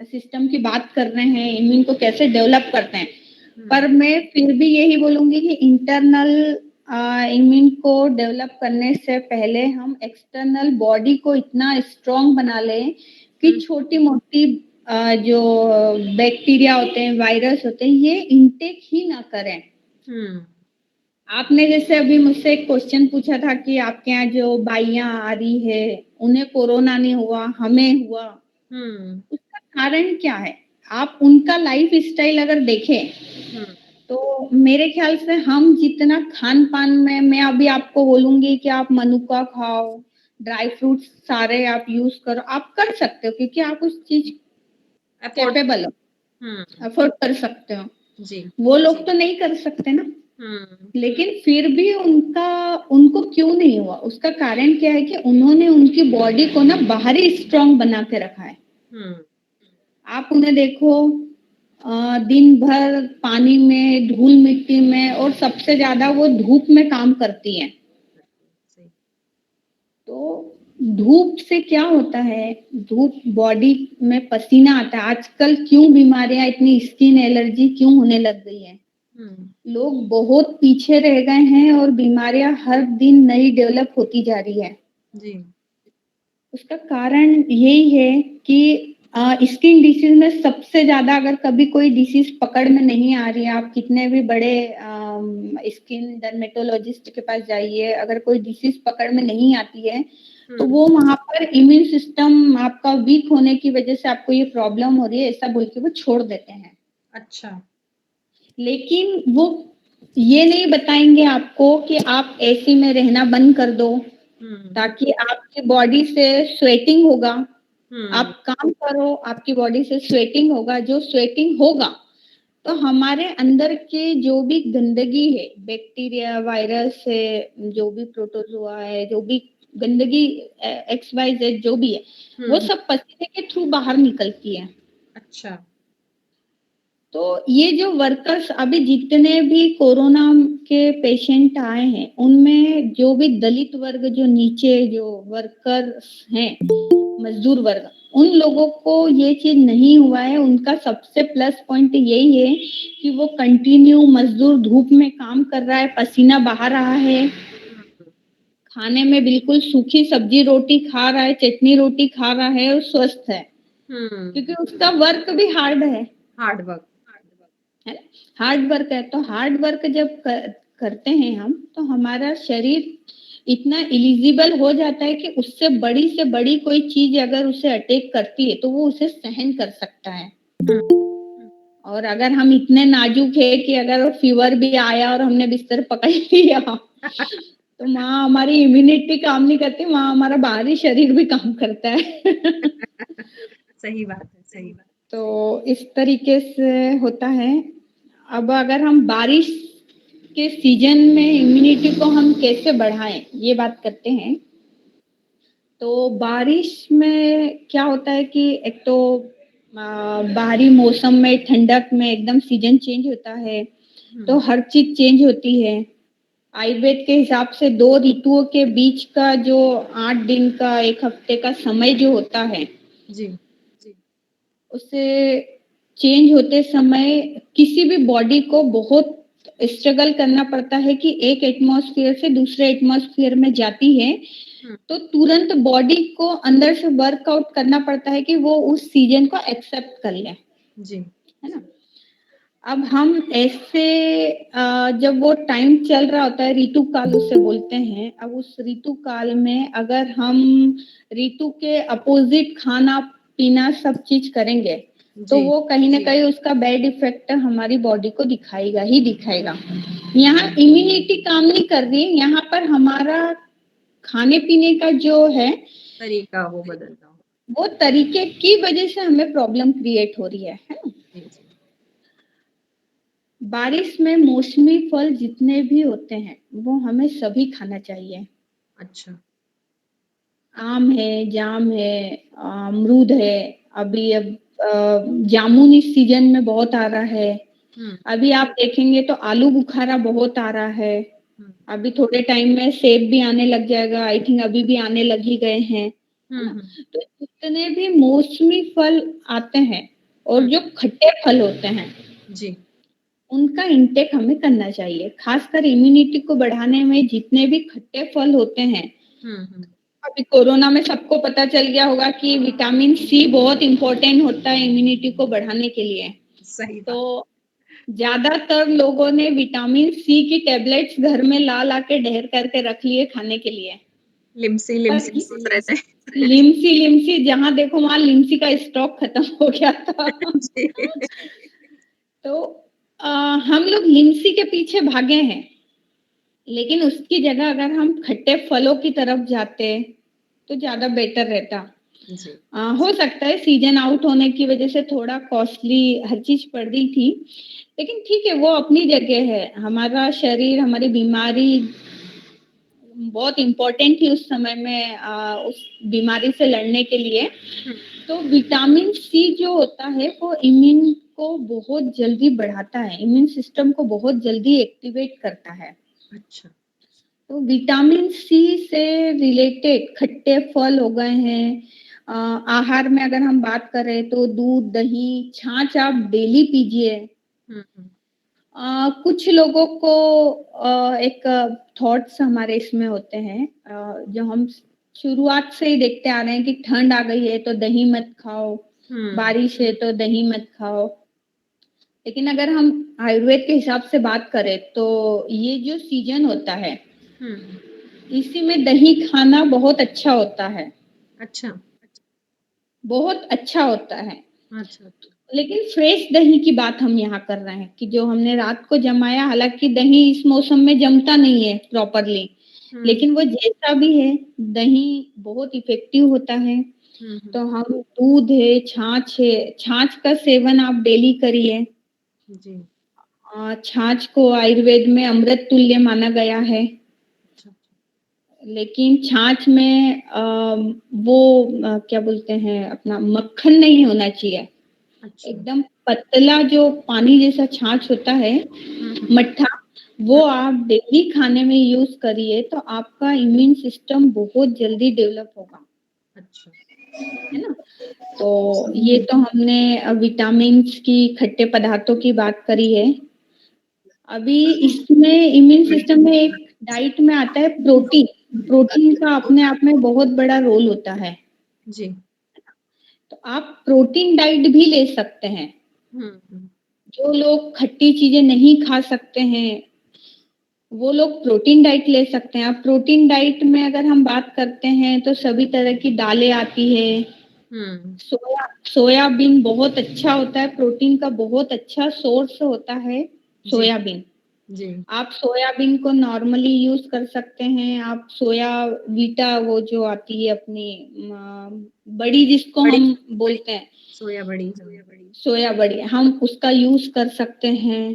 सिस्टम की बात कर रहे हैं, इम्यून को कैसे डेवलप करते हैं, पर मैं फिर भी यही बोलूंगी कि इंटरनल इम्यून को डेवलप करने से पहले हम एक्सटर्नल बॉडी को इतना स्ट्रांग बना लें कि छोटी मोटी जो बैक्टीरिया होते हैं, वायरस होते हैं, ये इनटेक ही ना करें। आपने जैसे अभी मुझसे एक क्वेश्चन पूछा था कि आपके यहाँ जो बाइयां आ रही है उन्हें कोरोना नहीं हुआ, हमें हुआ। उसका कारण क्या है? आप उनका लाइफ स्टाइल अगर देखें तो मेरे ख्याल से हम जितना खान पान में, मैं अभी आपको बोलूंगी कि आप मनुका खाओ, ड्राई फ्रूट्स सारे आप यूज करो, आप कर सकते हो क्योंकि आप उस चीज कैपेबल हो, अफोर्ड कर सकते हो जी। वो लोग तो नहीं कर सकते ना। लेकिन फिर भी उनको क्यों नहीं हुआ, उसका कारण क्या है कि उन्होंने उनकी बॉडी को ना बाहरी स्ट्रांग बना के रखा है। आप उन्हें देखो दिन भर पानी में, धूल मिट्टी में, और सबसे ज्यादा वो धूप में काम करती है। तो धूप से क्या होता है, धूप बॉडी में पसीना आता है। आजकल क्यों बीमारियां, इतनी स्किन एलर्जी क्यों होने लग गई है? लोग बहुत पीछे रह गए हैं और बीमारियां हर दिन नई डेवलप होती जा रही है जी। उसका कारण यही है कि स्किन डिसीज में सबसे ज्यादा, अगर कभी कोई डिसीज पकड़ में नहीं आ रही है, आप कितने भी बड़े स्किन डर्मेटोलॉजिस्ट के पास जाइए, अगर कोई डिसीज पकड़ में नहीं आती है तो वो वहां पर इम्यून सिस्टम आपका वीक होने की वजह से आपको ये प्रॉब्लम हो रही है ऐसा बोल के वो छोड़ देते हैं। अच्छा। लेकिन वो ये नहीं बताएंगे आपको कि आप एसी में रहना बंद कर दो ताकि आपकी बॉडी से स्वेटिंग होगा। आप काम करो, आपकी बॉडी से स्वेटिंग होगा। जो स्वेटिंग होगा तो हमारे अंदर के जो भी गंदगी है, बैक्टीरिया, वायरस है, जो भी प्रोटोजोआ है, जो भी गंदगी XYZ जो भी है, वो सब पसीने के थ्रू बाहर निकलती है। अच्छा। तो ये जो वर्कर्स, अभी जितने भी कोरोना के पेशेंट आए हैं उनमें जो भी दलित वर्ग, जो नीचे जो वर्कर्स हैं, मजदूर वर्ग, उन लोगों को ये चीज नहीं हुआ है। उनका सबसे प्लस पॉइंट यही है कि वो कंटिन्यू मजदूर धूप में काम कर रहा है, पसीना बहा रहा है, खाने में बिल्कुल सूखी सब्जी रोटी खा रहा है, चटनी रोटी खा रहा है और स्वस्थ है क्योंकि उसका वर्क भी हार्ड है। हार्ड वर्क है। तो हार्ड वर्क जब करते हैं हम, तो हमारा शरीर इतना एलिजिबल हो जाता है कि उससे बड़ी कोई चीज अगर उसे अटैक करती है तो वो उसे सहन कर सकता है। और अगर हम इतने नाजुक है कि अगर फीवर भी आया और हमने बिस्तर पकड़ लिया तो वहाँ हमारी इम्यूनिटी काम नहीं करती, वहाँ हमारा बाहरी शरीर भी काम करता है। सही बात है, सही बात। तो इस तरीके से होता है। अब अगर हम बारिश के सीजन में इम्यूनिटी को हम कैसे बढ़ाएं, ये बात करते हैं। तो बारिश में क्या होता है कि एक तो बाहरी मौसम में, ठंडक में एकदम सीजन चेंज होता है तो हर चीज चेंज होती है। आयुर्वेद के हिसाब से 2 ऋतुओं के बीच का जो 8 दिन का, 1 हफ्ते का समय जो होता है जी, उससे चेंज होते समय किसी भी बॉडी को बहुत स्ट्रगल करना पड़ता है कि एक एटमॉस्फेयर से दूसरे एटमॉस्फेयर में जाती है तो तुरंत बॉडी को अंदर से वर्कआउट करना पड़ता है कि वो उस सीजन को एक्सेप्ट कर ले जी, है ना। अब हम ऐसे जब वो टाइम चल रहा होता है, ऋतु काल उसे बोलते हैं। अब उस ऋतु काल में अगर हम ऋतु के अपोजिट खाना पीना सब चीज करेंगे तो वो कहीं ना कहीं उसका बैड इफेक्ट हमारी बॉडी को दिखाएगा ही दिखाएगा। यहाँ इम्यूनिटी काम नहीं कर रही, यहाँ पर हमारा खाने पीने का जो है तरीका वो बदलता हो, वो तरीके की वजह से हमें प्रॉब्लम क्रिएट हो रही है ना। बारिश में मौसमी फल जितने भी होते हैं वो हमें सभी खाना चाहिए। अच्छा। आम है, जाम है, अमरूद है, अभी अब जामुन इस सीजन में बहुत आ रहा है। अभी आप देखेंगे तो आलू बुखारा बहुत आ रहा है। अभी थोड़े टाइम में सेब भी आने लग जाएगा, आई थिंक अभी भी आने लग ही गए हैं। तो जितने भी मौसमी फल आते हैं और जो खट्टे फल होते हैं जी, उनका इंटेक हमें करना चाहिए। खासकर इम्यूनिटी को बढ़ाने में जितने भी खट्टे फल होते हैं, अभी कोरोना में सबको पता चल गया होगा कि विटामिन सी बहुत इम्पोर्टेंट होता है इम्यूनिटी को बढ़ाने के लिए। सही बात। तो ज्यादातर लोगों ने विटामिन सी की टेबलेट्स घर में ला के ढेर करके रख लिए खाने के लिए। लिमसी लिमसी सोच रहे थे। लिमसी जहां देखो वहां लिमसी का स्टॉक खत्म हो गया था। जी। तो हम लोग लिमसी के पीछे भागे हैं, लेकिन उसकी जगह अगर हम खट्टे फलों की तरफ जाते तो ज्यादा बेटर रहता। जी। हो सकता है सीजन आउट होने की वजह से थोड़ा कॉस्टली हर चीज पड़ रही थी, लेकिन ठीक है, वो अपनी जगह है। हमारा शरीर, हमारी बीमारी बहुत इम्पोर्टेंट थी उस समय में, उस बीमारी से लड़ने के लिए। तो विटामिन सी जो होता है वो इम्यून को बहुत जल्दी बढ़ाता है, इम्यून सिस्टम को बहुत जल्दी एक्टिवेट करता है। अच्छा। तो विटामिन सी से रिलेटेड खट्टे फल हो गए हैं। आहार में अगर हम बात करें तो दूध, दही, छाछ आप डेली पीजिए। कुछ लोगों को एक थॉट्स हमारे इसमें होते हैं, जो हम शुरुआत से ही देखते आ रहे हैं कि ठंड आ गई है तो दही मत खाओ, बारिश है तो दही मत खाओ। लेकिन अगर हम आयुर्वेद के हिसाब से बात करें तो ये जो सीजन होता है, इसी में दही खाना बहुत अच्छा होता है। अच्छा। बहुत अच्छा होता है। अच्छा। लेकिन फ्रेश दही की बात हम यहाँ कर रहे हैं कि जो हमने रात को जमाया, हालांकि दही इस मौसम में जमता नहीं है प्रॉपरली, लेकिन वो जैसा भी है दही बहुत इफेक्टिव होता है। तो हम दूध है, छाछ का सेवन आप डेली करिए। जी। छाछ को आयुर्वेद में अमृत तुल्य माना गया है। लेकिन छाछ में क्या बोलते हैं, अपना मक्खन नहीं होना चाहिए। अच्छा। एकदम पतला जो पानी जैसा छाछ होता है, मट्ठा, वो आप डेली खाने में यूज करिए तो आपका इम्यून सिस्टम बहुत जल्दी डेवलप होगा। अच्छा। है ना? तो ये तो हमने विटामिन की, खट्टे पदार्थों की बात करी है। अभी इसमें इम्यून सिस्टम में एक डाइट में आता है प्रोटीन। प्रोटीन का अपने आप में बहुत बड़ा रोल होता है। जी। तो आप प्रोटीन डाइट भी ले सकते हैं। जो लोग खट्टी चीजें नहीं खा सकते हैं वो लोग प्रोटीन डाइट ले सकते हैं। अब प्रोटीन डाइट में अगर हम बात करते हैं तो सभी तरह की दालें आती है। सोयाबीन बहुत अच्छा होता है, प्रोटीन का बहुत अच्छा सोर्स होता है सोयाबीन। जी। आप सोयाबीन को नॉर्मली यूज कर सकते हैं। आप सोया वीटा, वो जो आती है अपनी बड़ी, जिसको हम बोलते हैं सोया बड़ी, सोया बड़ी, हम उसका यूज कर सकते हैं।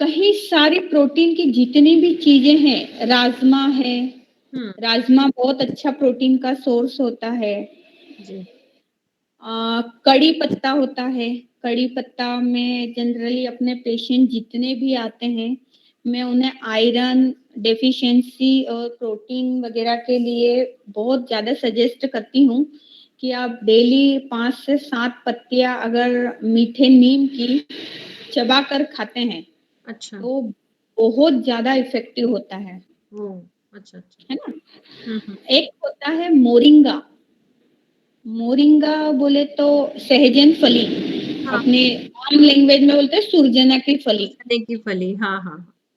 कई सारी प्रोटीन की जितनी भी चीजें हैं, राजमा है, राजमा बहुत अच्छा प्रोटीन का सोर्स होता है। जी। कड़ी पत्ता होता है। कड़ी पत्ता में जनरली अपने पेशेंट जितने भी आते हैं, मैं उन्हें आयरन डेफिशिएंसी और प्रोटीन वगैरह के लिए बहुत ज़्यादा सजेस्ट करती हूँ कि आप डेली 5 से 7 पत्तियां अगर मीठे नीम की चबा कर खाते हैं, अच्छा, तो बहुत ज़्यादा इफेक्टिव होता है। अच्छा। है ना? एक होता है मोरिंगा। मोरिंगा बोले तो सहजन फली, अपने आम लैंग्वेज में बोलते हैं सुरजना की फली। की फली, हाँ।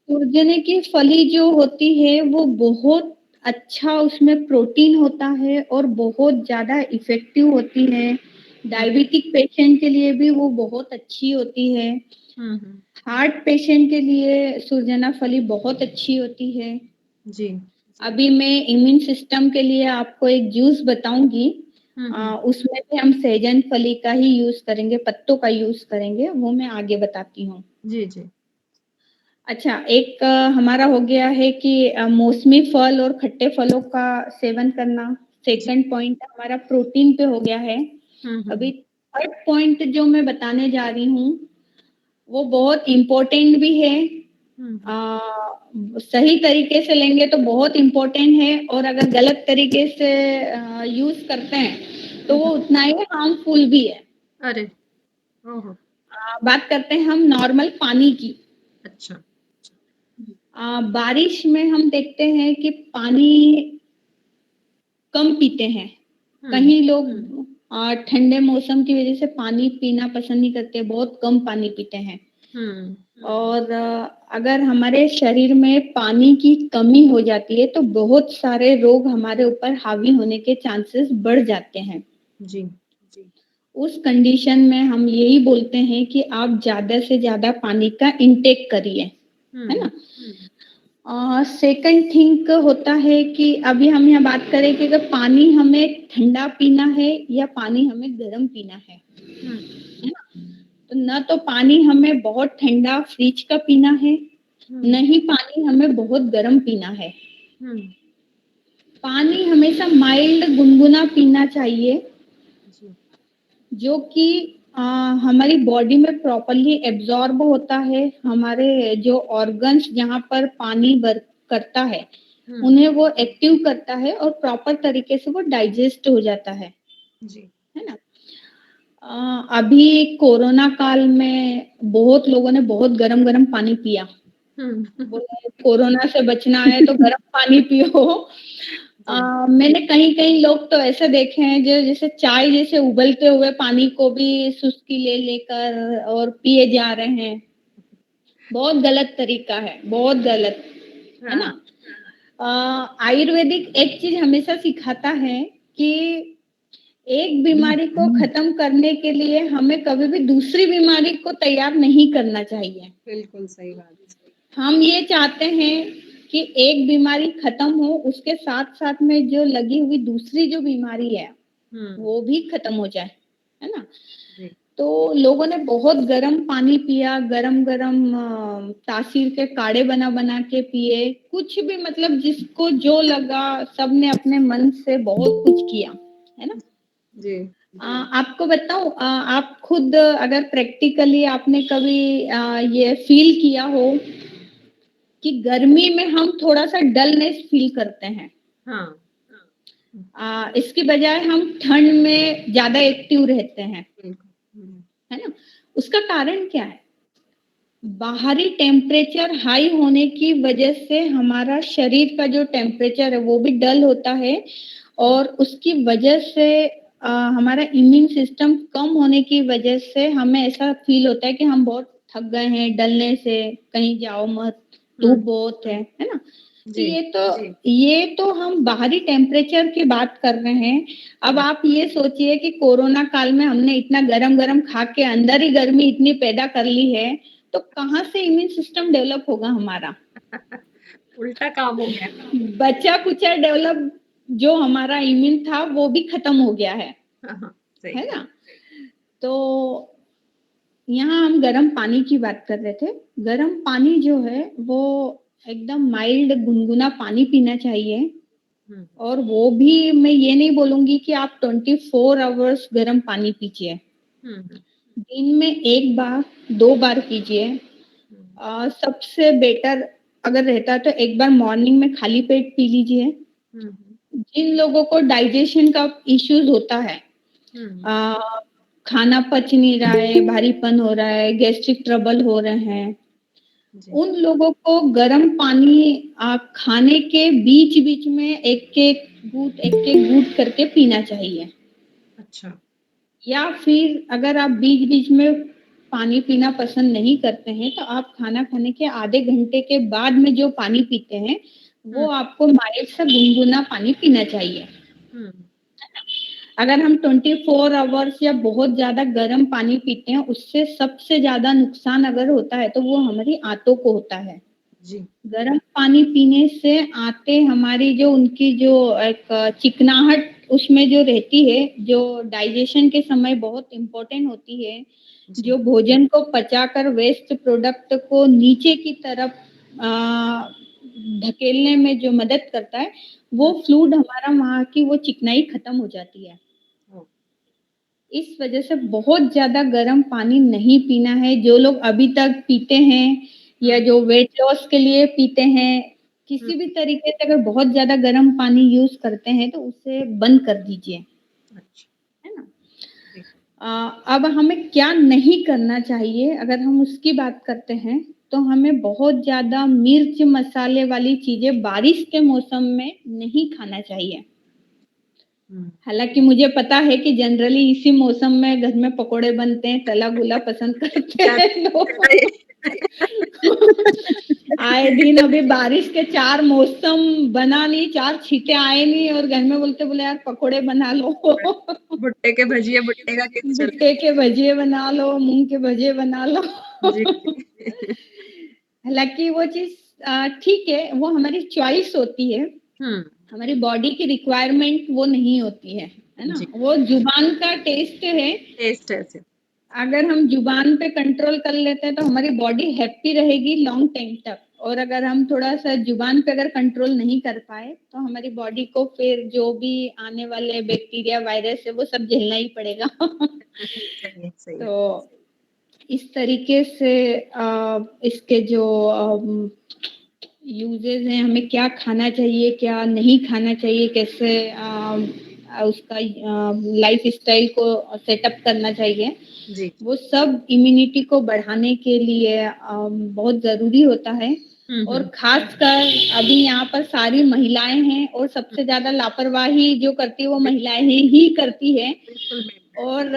सुरजने की फली जो होती है वो बहुत अच्छा, उसमें प्रोटीन होता है और बहुत ज्यादा इफेक्टिव होती है। डायबिटिक पेशेंट के लिए भी वो बहुत अच्छी होती है। हार्ट पेशेंट के लिए सुरजना फली बहुत अच्छी होती है। जी। अभी मैं इम्यून सिस्टम के लिए आपको एक जूस बताऊंगी। उसमें भी हम सहजन फली का ही यूज करेंगे, पत्तों का यूज करेंगे, वो मैं आगे बताती हूँ। जी। अच्छा, एक हमारा हो गया है कि मौसमी फल और खट्टे फलों का सेवन करना। सेकंड पॉइंट हमारा प्रोटीन पे हो गया है। अभी थर्ड पॉइंट जो मैं बताने जा रही हूँ वो बहुत इम्पोर्टेंट भी है। सही तरीके से लेंगे तो बहुत इम्पोर्टेंट है, और अगर गलत तरीके से यूज करते हैं तो वो उतना ही हार्मफुल भी है। अरे, ओहो। बात करते हैं हम नॉर्मल पानी की। अच्छा। बारिश में हम देखते हैं कि पानी कम पीते हैं। कहीं लोग ठंडे मौसम की वजह से पानी पीना पसंद नहीं करते, बहुत कम पानी पीते हैं। और अगर हमारे शरीर में पानी की कमी हो जाती है तो बहुत सारे रोग हमारे ऊपर हावी होने के चांसेस बढ़ जाते हैं। जी। उस कंडीशन में हम यही बोलते हैं कि आप ज्यादा से ज्यादा पानी का इंटेक करिए, है ना। सेकंड थिंग होता है कि अभी हम यहाँ बात करें कि अगर पानी हमें ठंडा पीना है या पानी हमें गर्म पीना है ना। तो न तो पानी हमें बहुत ठंडा फ्रिज का पीना है, न ही पानी हमें बहुत गर्म पीना है। पानी हमेशा माइल्ड गुनगुना पीना चाहिए, जो कि हमारी बॉडी में प्रॉपरली एब्जॉर्ब होता है। हमारे जो ऑर्गन्स जहाँ पर पानी वर्क करता है उन्हें वो एक्टिव करता है और प्रॉपर तरीके से वो डाइजेस्ट हो जाता है जी। है ना। अभी कोरोना काल में बहुत लोगों ने बहुत गरम गरम पानी पिया। बोले कोरोना से बचना है तो गरम पानी पियो। मैंने कहीं कहीं लोग तो ऐसे देखे हैं जो जैसे चाय जैसे उबलते हुए पानी को भी सुस्की ले लेकर और पिए जा रहे हैं। बहुत गलत तरीका है, बहुत गलत, है ना। आयुर्वेदिक एक चीज हमेशा सिखाता है कि एक बीमारी को खत्म करने के लिए हमें कभी भी दूसरी बीमारी को तैयार नहीं करना चाहिए। बिल्कुल सही बात। हम ये चाहते हैं कि एक बीमारी खत्म हो, उसके साथ साथ में जो लगी हुई दूसरी जो बीमारी है वो भी खत्म हो जाए, है ना। तो लोगों ने बहुत गर्म पानी पिया, गरम गरम तासीर के काढ़े बना बना के पिए, कुछ भी मतलब जिसको जो लगा सबने अपने मन से बहुत कुछ किया, है ना। जी। आपको बताऊं, आप खुद अगर प्रैक्टिकली आपने कभी ये फील किया हो कि गर्मी में हम थोड़ा सा डलनेस फील करते हैं। इसकी बजाय हम ठंड में ज्यादा एक्टिव रहते हैं, है ना। उसका कारण क्या है? बाहरी टेम्परेचर हाई होने की वजह से हमारा शरीर का जो टेम्परेचर है वो भी डल होता है और उसकी वजह से हमारा इम्यून सिस्टम कम होने की वजह से हमें ऐसा फील होता है कि हम बहुत थक गए हैं, डलने से कहीं जाओ मत, धूप बहुत है ना। ये तो हम बाहरी टेम्परेचर की बात कर रहे हैं। अब आप ये सोचिए कि कोरोना काल में हमने इतना गरम गरम खा के अंदर ही गर्मी इतनी पैदा कर ली है, तो कहाँ से इम्यून सिस्टम डेवलप होगा हमारा? उल्टा काम हो गया। बचा कुचा डेवलप जो हमारा इम्यून था वो भी खत्म हो गया है है ना। तो यहाँ हम गर्म पानी की बात कर रहे थे। गर्म पानी जो है वो एकदम माइल्ड गुनगुना पानी पीना चाहिए। और वो भी मैं ये नहीं बोलूंगी कि आप 24 आवर्स गर्म पानी पीजिए। दिन में 1 बार 2 बार पीजिए। सबसे बेटर अगर रहता है तो एक बार मॉर्निंग में खाली पेट पी लीजिए। जिन लोगों को डाइजेशन का इश्यूज होता है, खाना पच नहीं रहा है, भारीपन हो रहा है, गैस्ट्रिक ट्रबल हो रहे हैं, उन लोगों को गर्म पानी खाने के बीच बीच में एक एक घूंट करके पीना चाहिए। अच्छा। या फिर अगर आप बीच बीच में पानी पीना पसंद नहीं करते हैं तो आप खाना खाने के आधे घंटे के बाद में जो पानी पीते हैं वो आपको माइल्ड सा गुनगुना पानी पीना चाहिए। अगर हम 24 आवर्स या बहुत ज्यादा गर्म पानी पीते हैं उससे सबसे ज्यादा नुकसान अगर होता है तो वो हमारी आंतों को होता है। जी। गर्म पानी पीने से आंतें हमारी जो उनकी जो एक चिकनाहट उसमें जो रहती है, जो डाइजेशन के समय बहुत इम्पोर्टेंट होती है, जो भोजन को पचाकर वेस्ट प्रोडक्ट को नीचे की तरफ धकेलने में जो मदद करता है वो फ्लूइड हमारा वहाँ की वो चिकनाई खत्म हो जाती है। इस वजह से बहुत ज्यादा गर्म पानी नहीं पीना है। जो लोग अभी तक पीते हैं या जो वेट लॉस के लिए पीते हैं, किसी भी तरीके से अगर बहुत ज्यादा गर्म पानी यूज करते हैं तो उसे बंद कर दीजिए, है ना। अब हमें क्या नहीं करना चाहिए अगर हम उसकी बात करते हैं, तो हमें बहुत ज़्यादा मिर्च मसाले वाली चीज़ें बारिश के मौसम में नहीं खाना चाहिए। हुँ। हालाँकि मुझे पता है कि जनरली इसी मौसम में घर में पकोड़े बनते हैं, तला-भुना पसंद करते हैं लोग। आए दिन अभी बारिश के 4 मौसम बना नहीं, 4 छींटे आए नहीं और घर में बोले यार पकोड़े बना लो। भुट्टे के भजिए, भुट्टे का केस चल भुट्टे के भजिए बना लो, मूँग के भजिए बना लो। जी, जी। हालाँकि वो चीज़ ठीक है, वो हमारी चॉइस होती है। हुँ, हमारी बॉडी की रिक्वायरमेंट वो नहीं होती है ना? जी, वो ज़ुबान का टेस्ट है। टेस्ट है सिर्फ़। अगर हम ज़ुबान पे कंट्रोल कर लेते हैं तो हमारी बॉडी हैप्पी रहेगी लॉन्ग टाइम तक और अगर हम थोड़ा-सा ज़ुबान पे अगर कंट्रोल नहीं कर पाए, तो हमारी बॉडी को फिर जो भी आने वाले बैक्टीरिया, वायरस है वो सब झेलना ही पड़ेगा। सही है, सही है। तो इस तरीके से इसके जो यूजेज़ हैं, हमें क्या खाना चाहिए, क्या नहीं खाना चाहिए, कैसे उसका लाइफ़स्टाइल को सेटअप करना चाहिए, जी। वो सब इम्यूनिटी को बढ़ाने के लिए बहुत ज़रूरी होता है हुँ, और हुँ। ख़ासकर अभी यहाँ पर सारी महिलाएँ हैं और सबसे ज़्यादा लापरवाही जो करती है वो महिलाएँ ही करती हैं बिल्कुल मैं और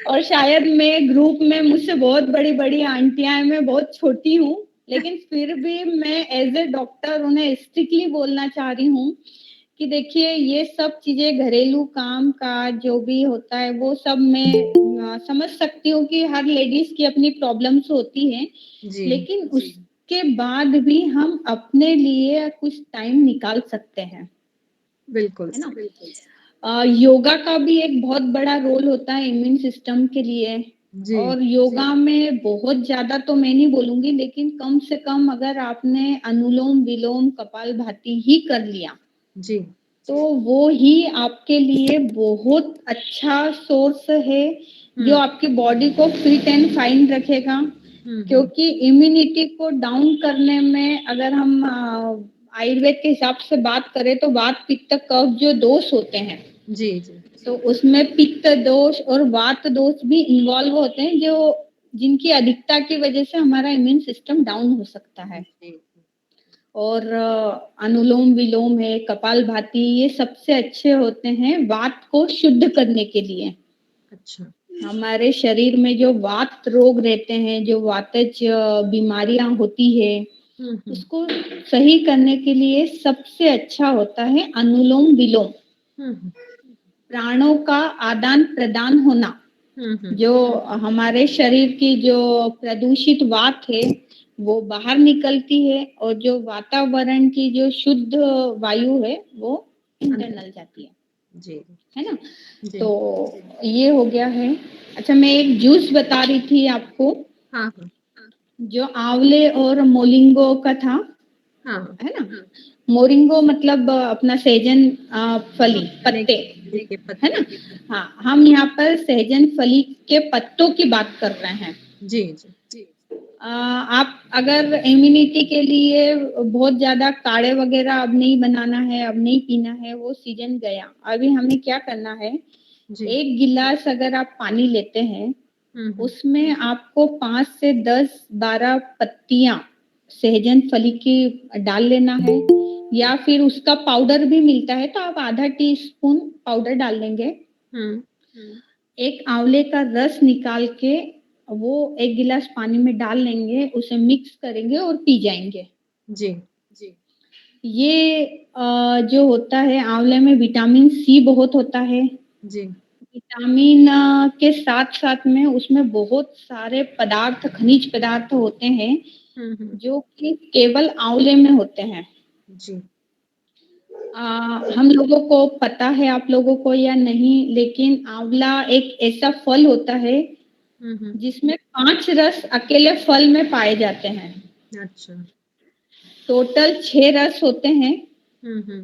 और शायद मैं ग्रुप में मुझसे बहुत बड़ी-बड़ी आंटियाँ हैं, मैं बहुत छोटी हूँ, लेकिन फिर भी मैं एज़ अ डॉक्टर उन्हें स्ट्रिक्टली बोलना चाह रही हूँ कि देखिए ये सब चीज़ें घरेलू काम-काज जो भी होता है वो सब मैं समझ सकती हूँ कि हर लेडीज़ की अपनी प्रॉब्लम्स होती हैं, जी, लेकिन उसके बाद भी हम अपने लिए कुछ टाइम निकाल सकते हैं, बिल्कुल है ना? सही। योगा का भी एक बहुत बड़ा रोल होता है इम्यून सिस्टम के लिए जी, और योगा में बहुत ज़्यादा तो मैं नहीं बोलूँगी लेकिन कम से कम अगर आपने अनुलोम-विलोम, कपालभाति ही कर लिया जी। तो वो ही आपके लिए बहुत अच्छा सोर्स है, जो हुँ, आपकी बॉडी को फिट एंड फाइन रखेगा। हुँ, हुँ। क्योंकि इम्यूनिटी को डाउन करने में अगर हम आयुर्वेद के हिसाब से बात करें तो वात, पित्त, कफ जो दोष होते हैं, जी, जी। तो उसमें पित्त दोष और वात दोष भी इन्वॉल्व होते हैं, जो जिनकी अधिकता की वजह से हमारा इम्यून सिस्टम डाउन हो सकता है। जी। और अनुलोम-विलोम है, कपालभाति ये सबसे अच्छे होते हैं वात को शुद्ध करने के लिए। अच्छा। हमारे शरीर में जो वात रोग रहते हैं, जो वातज बीमारियाँ होती है, हुँ, हुँ। उसको सही करने के लिए सबसे अच्छा होता है अनुलोम-विलोम। हुँ, हुँ। प्राणों का आदान-प्रदान होना। हुँ, हुँ। जो हमारे शरीर की जो प्रदूषित वात है, वो बाहर निकलती है और जो वातावरण की जो शुद्ध वायु है, वो अंदर इंटरनल जाती जी, है ना? जी। तो ये हो गया है। अच्छा मैं एक जूस बता रही थी आपको, हाँ, हाँ। जो आँवले और मोलिंगो का था, हाँ, हाँ। है ना? मोरिंगो मतलब अपना सहजन फली, खाने पत्ते, जी के है पत्ते। ना? हाँ, हम यहाँ पर सहजन फली के पत्तों की बात कर रहे हैं। जी, जी। आप अगर इम्यूनिटी के लिए बहुत ज़्यादा काढ़े वगैरह अब नहीं बनाना है, अब नहीं पीना है, वो सीज़न गया। अभी हमें क्या करना है, जी। 1 गिलास अगर आप पानी लेते हैं, हुँ, हुँ। उसमें आपको 5 से 10-12 पत्तियाँ सहजन फली की डाल लेना है या फिर उसका पाउडर भी मिलता है, तो आप आधा टी स्पून पाउडर डाल देंगे। हुँ। एक आंवले का रस निकाल के वो 1 गिलास पानी में डाल लेंगे, उसे मिक्स करेंगे और पी जाएँगे। जी। ये जो होता है आंवले में विटामिन सी बहुत होता है। जी। विटामिन के साथ-साथ में उसमें बहुत सारे पदार्थ, खनिज पदार्थ होते हैं, हुँ, हुँ। जो कि केवल आंवले में होते हैं। जी। अ, हम लोगों को पता है आप लोगों को या नहीं, लेकिन आंवला एक ऐसा फल होता है हुँ, हुँ। जिसमें 5 रस अकेले फल में पाए जाते हैं। अच्छा। टोटल 6 रस होते हैं, हुँ, हुँ।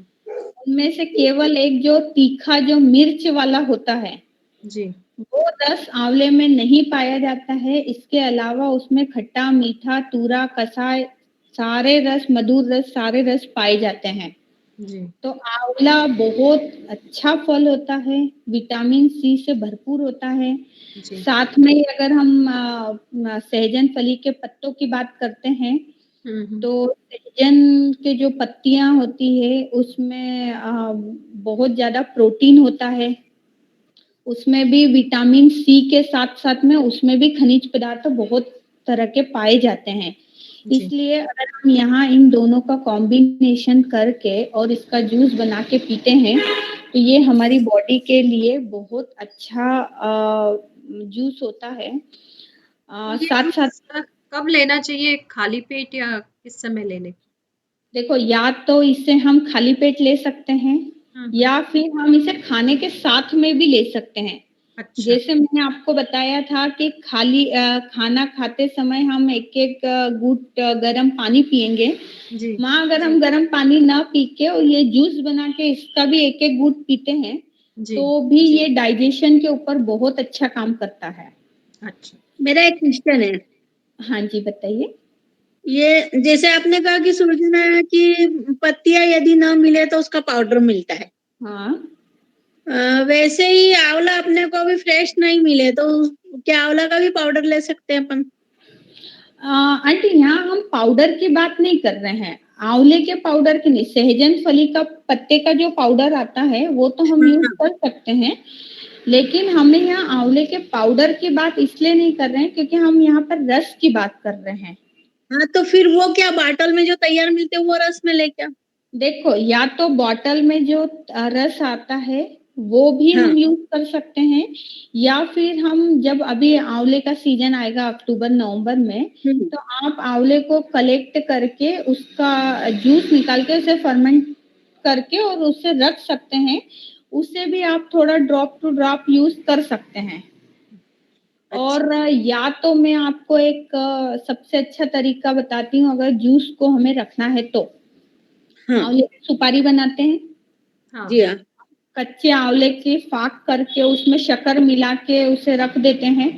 उनमें से केवल एक जो तीखा जो मिर्च वाला होता है, जी। वो रस आंवले में नहीं पाया जाता है। इसके अलावा उसमें खट्टा, मीठा, तूरा, कसाय सारे रस, मधुर रस सारे रस पाए जाते हैं। जी, तो आंवला बहुत अच्छा फल होता है, विटामिन सी से भरपूर होता है। जी। साथ में अगर हम सहजन फली के पत्तों की बात करते हैं, हुँ। तो सहजन के जो पत्तियाँ होती है उसमें बहुत ज़्यादा प्रोटीन होता है। उसमें भी विटामिन सी के साथ-साथ में उसमें भी खनिज पदार्थ बहुत तरह के पाए जाते हैं। जी। इसलिए अगर हम यहाँ इन दोनों का कॉम्बिनेशन करके और इसका जूस बना के पीते हैं, तो ये हमारी बॉडी के लिए बहुत अच्छा जूस होता है। तो ये साथ-साथ जूस कब लेना चाहिए? खाली पेट या किस समय लेने? देखो या तो इसे हम खाली पेट ले सकते हैं हुँ। या फिर हम इसे खाने के साथ में भी ले सकते हैं। अच्छा। जैसे मैंने आपको बताया था कि खाना खाते समय हम एक-एक घूँट गरम पानी पिएँगे। जी, वहाँ अगर हम गरम पानी ना पी के और ये जूस बना के इसका भी एक-एक घूँट पीते हैं, जी। तो भी ये डाइजेशन के ऊपर बहुत अच्छा काम करता है। अच्छा। मेरा एक क्वेश्चन है। हाँ जी, बताइए। ये जैसे आपने कहा कि सूरजना की पत्तियां यदि ना मिले तो उसका पाउडर मिलता है। हाँ। वैसे ही आंवला अपने को अभी फ्रेश नहीं मिले तो क्या आंवला का भी पाउडर ले सकते हैं अपन? आंटी यहाँ हम पाउडर की बात नहीं कर रहे हैं। आंवले के पाउडर की नहीं, सहजन फली का पत्ते का जो पाउडर आता है वो तो हम यूज कर सकते हैं। लेकिन हमें यहाँ आंवले के पाउडर की बात इसलिए नहीं कर रहे हैं क्योंकि हम यहाँ पर रस की बात कर रहे हैं। हाँ, तो फिर वो क्या बॉटल में जो तैयार मिलते हैं वो रस में ले क्या? देखो या तो बॉटल में जो रस आता है वो भी हाँ। हम यूज कर सकते हैं या फिर हम जब अभी आंवले का सीजन आएगा अक्टूबर नवंबर में, तो आप आंवले को कलेक्ट करके उसका जूस निकाल के उसे फर्मेंट करके और उसे रख सकते हैं। उसे भी आप थोड़ा ड्रॉप टू ड्रॉप यूज कर सकते हैं। और या तो मैं आपको एक सबसे अच्छा तरीका बताती हूँ अगर जूस को हमें रखना है तो। हाँ। आंवले की सुपारी बनाते हैं। हाँ। जी हाँ। कच्चे आंवले की फाक करके उसमें शक्कर मिला के उसे रख देते हैं।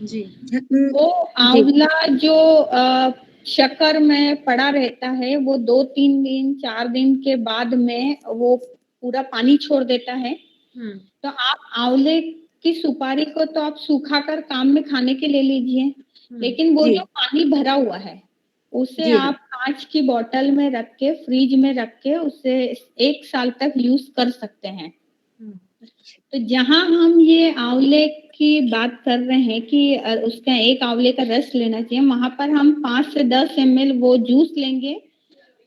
जी। वो आंवला जो शक्कर में पड़ा रहता है वो 2-3 दिन 4 दिन के बाद में वो पूरा पानी छोड़ देता है। हुँ। तो आप आंवले की सुपारी को तो आप सूखा कर काम में खाने के ले लीजिए, लेकिन वो जी। जो पानी भरा हुआ है उसे जी हाँ। आप कांच की बोतल में रख के फ्रिज में रख के उसे 1 साल तक यूज कर सकते हैं। हुँ। तो जहाँ हम ये आंवले की बात कर रहे हैं कि उसका एक आंवले का रस लेना चाहिए, वहां पर हम 5 से 10 ml वो जूस लेंगे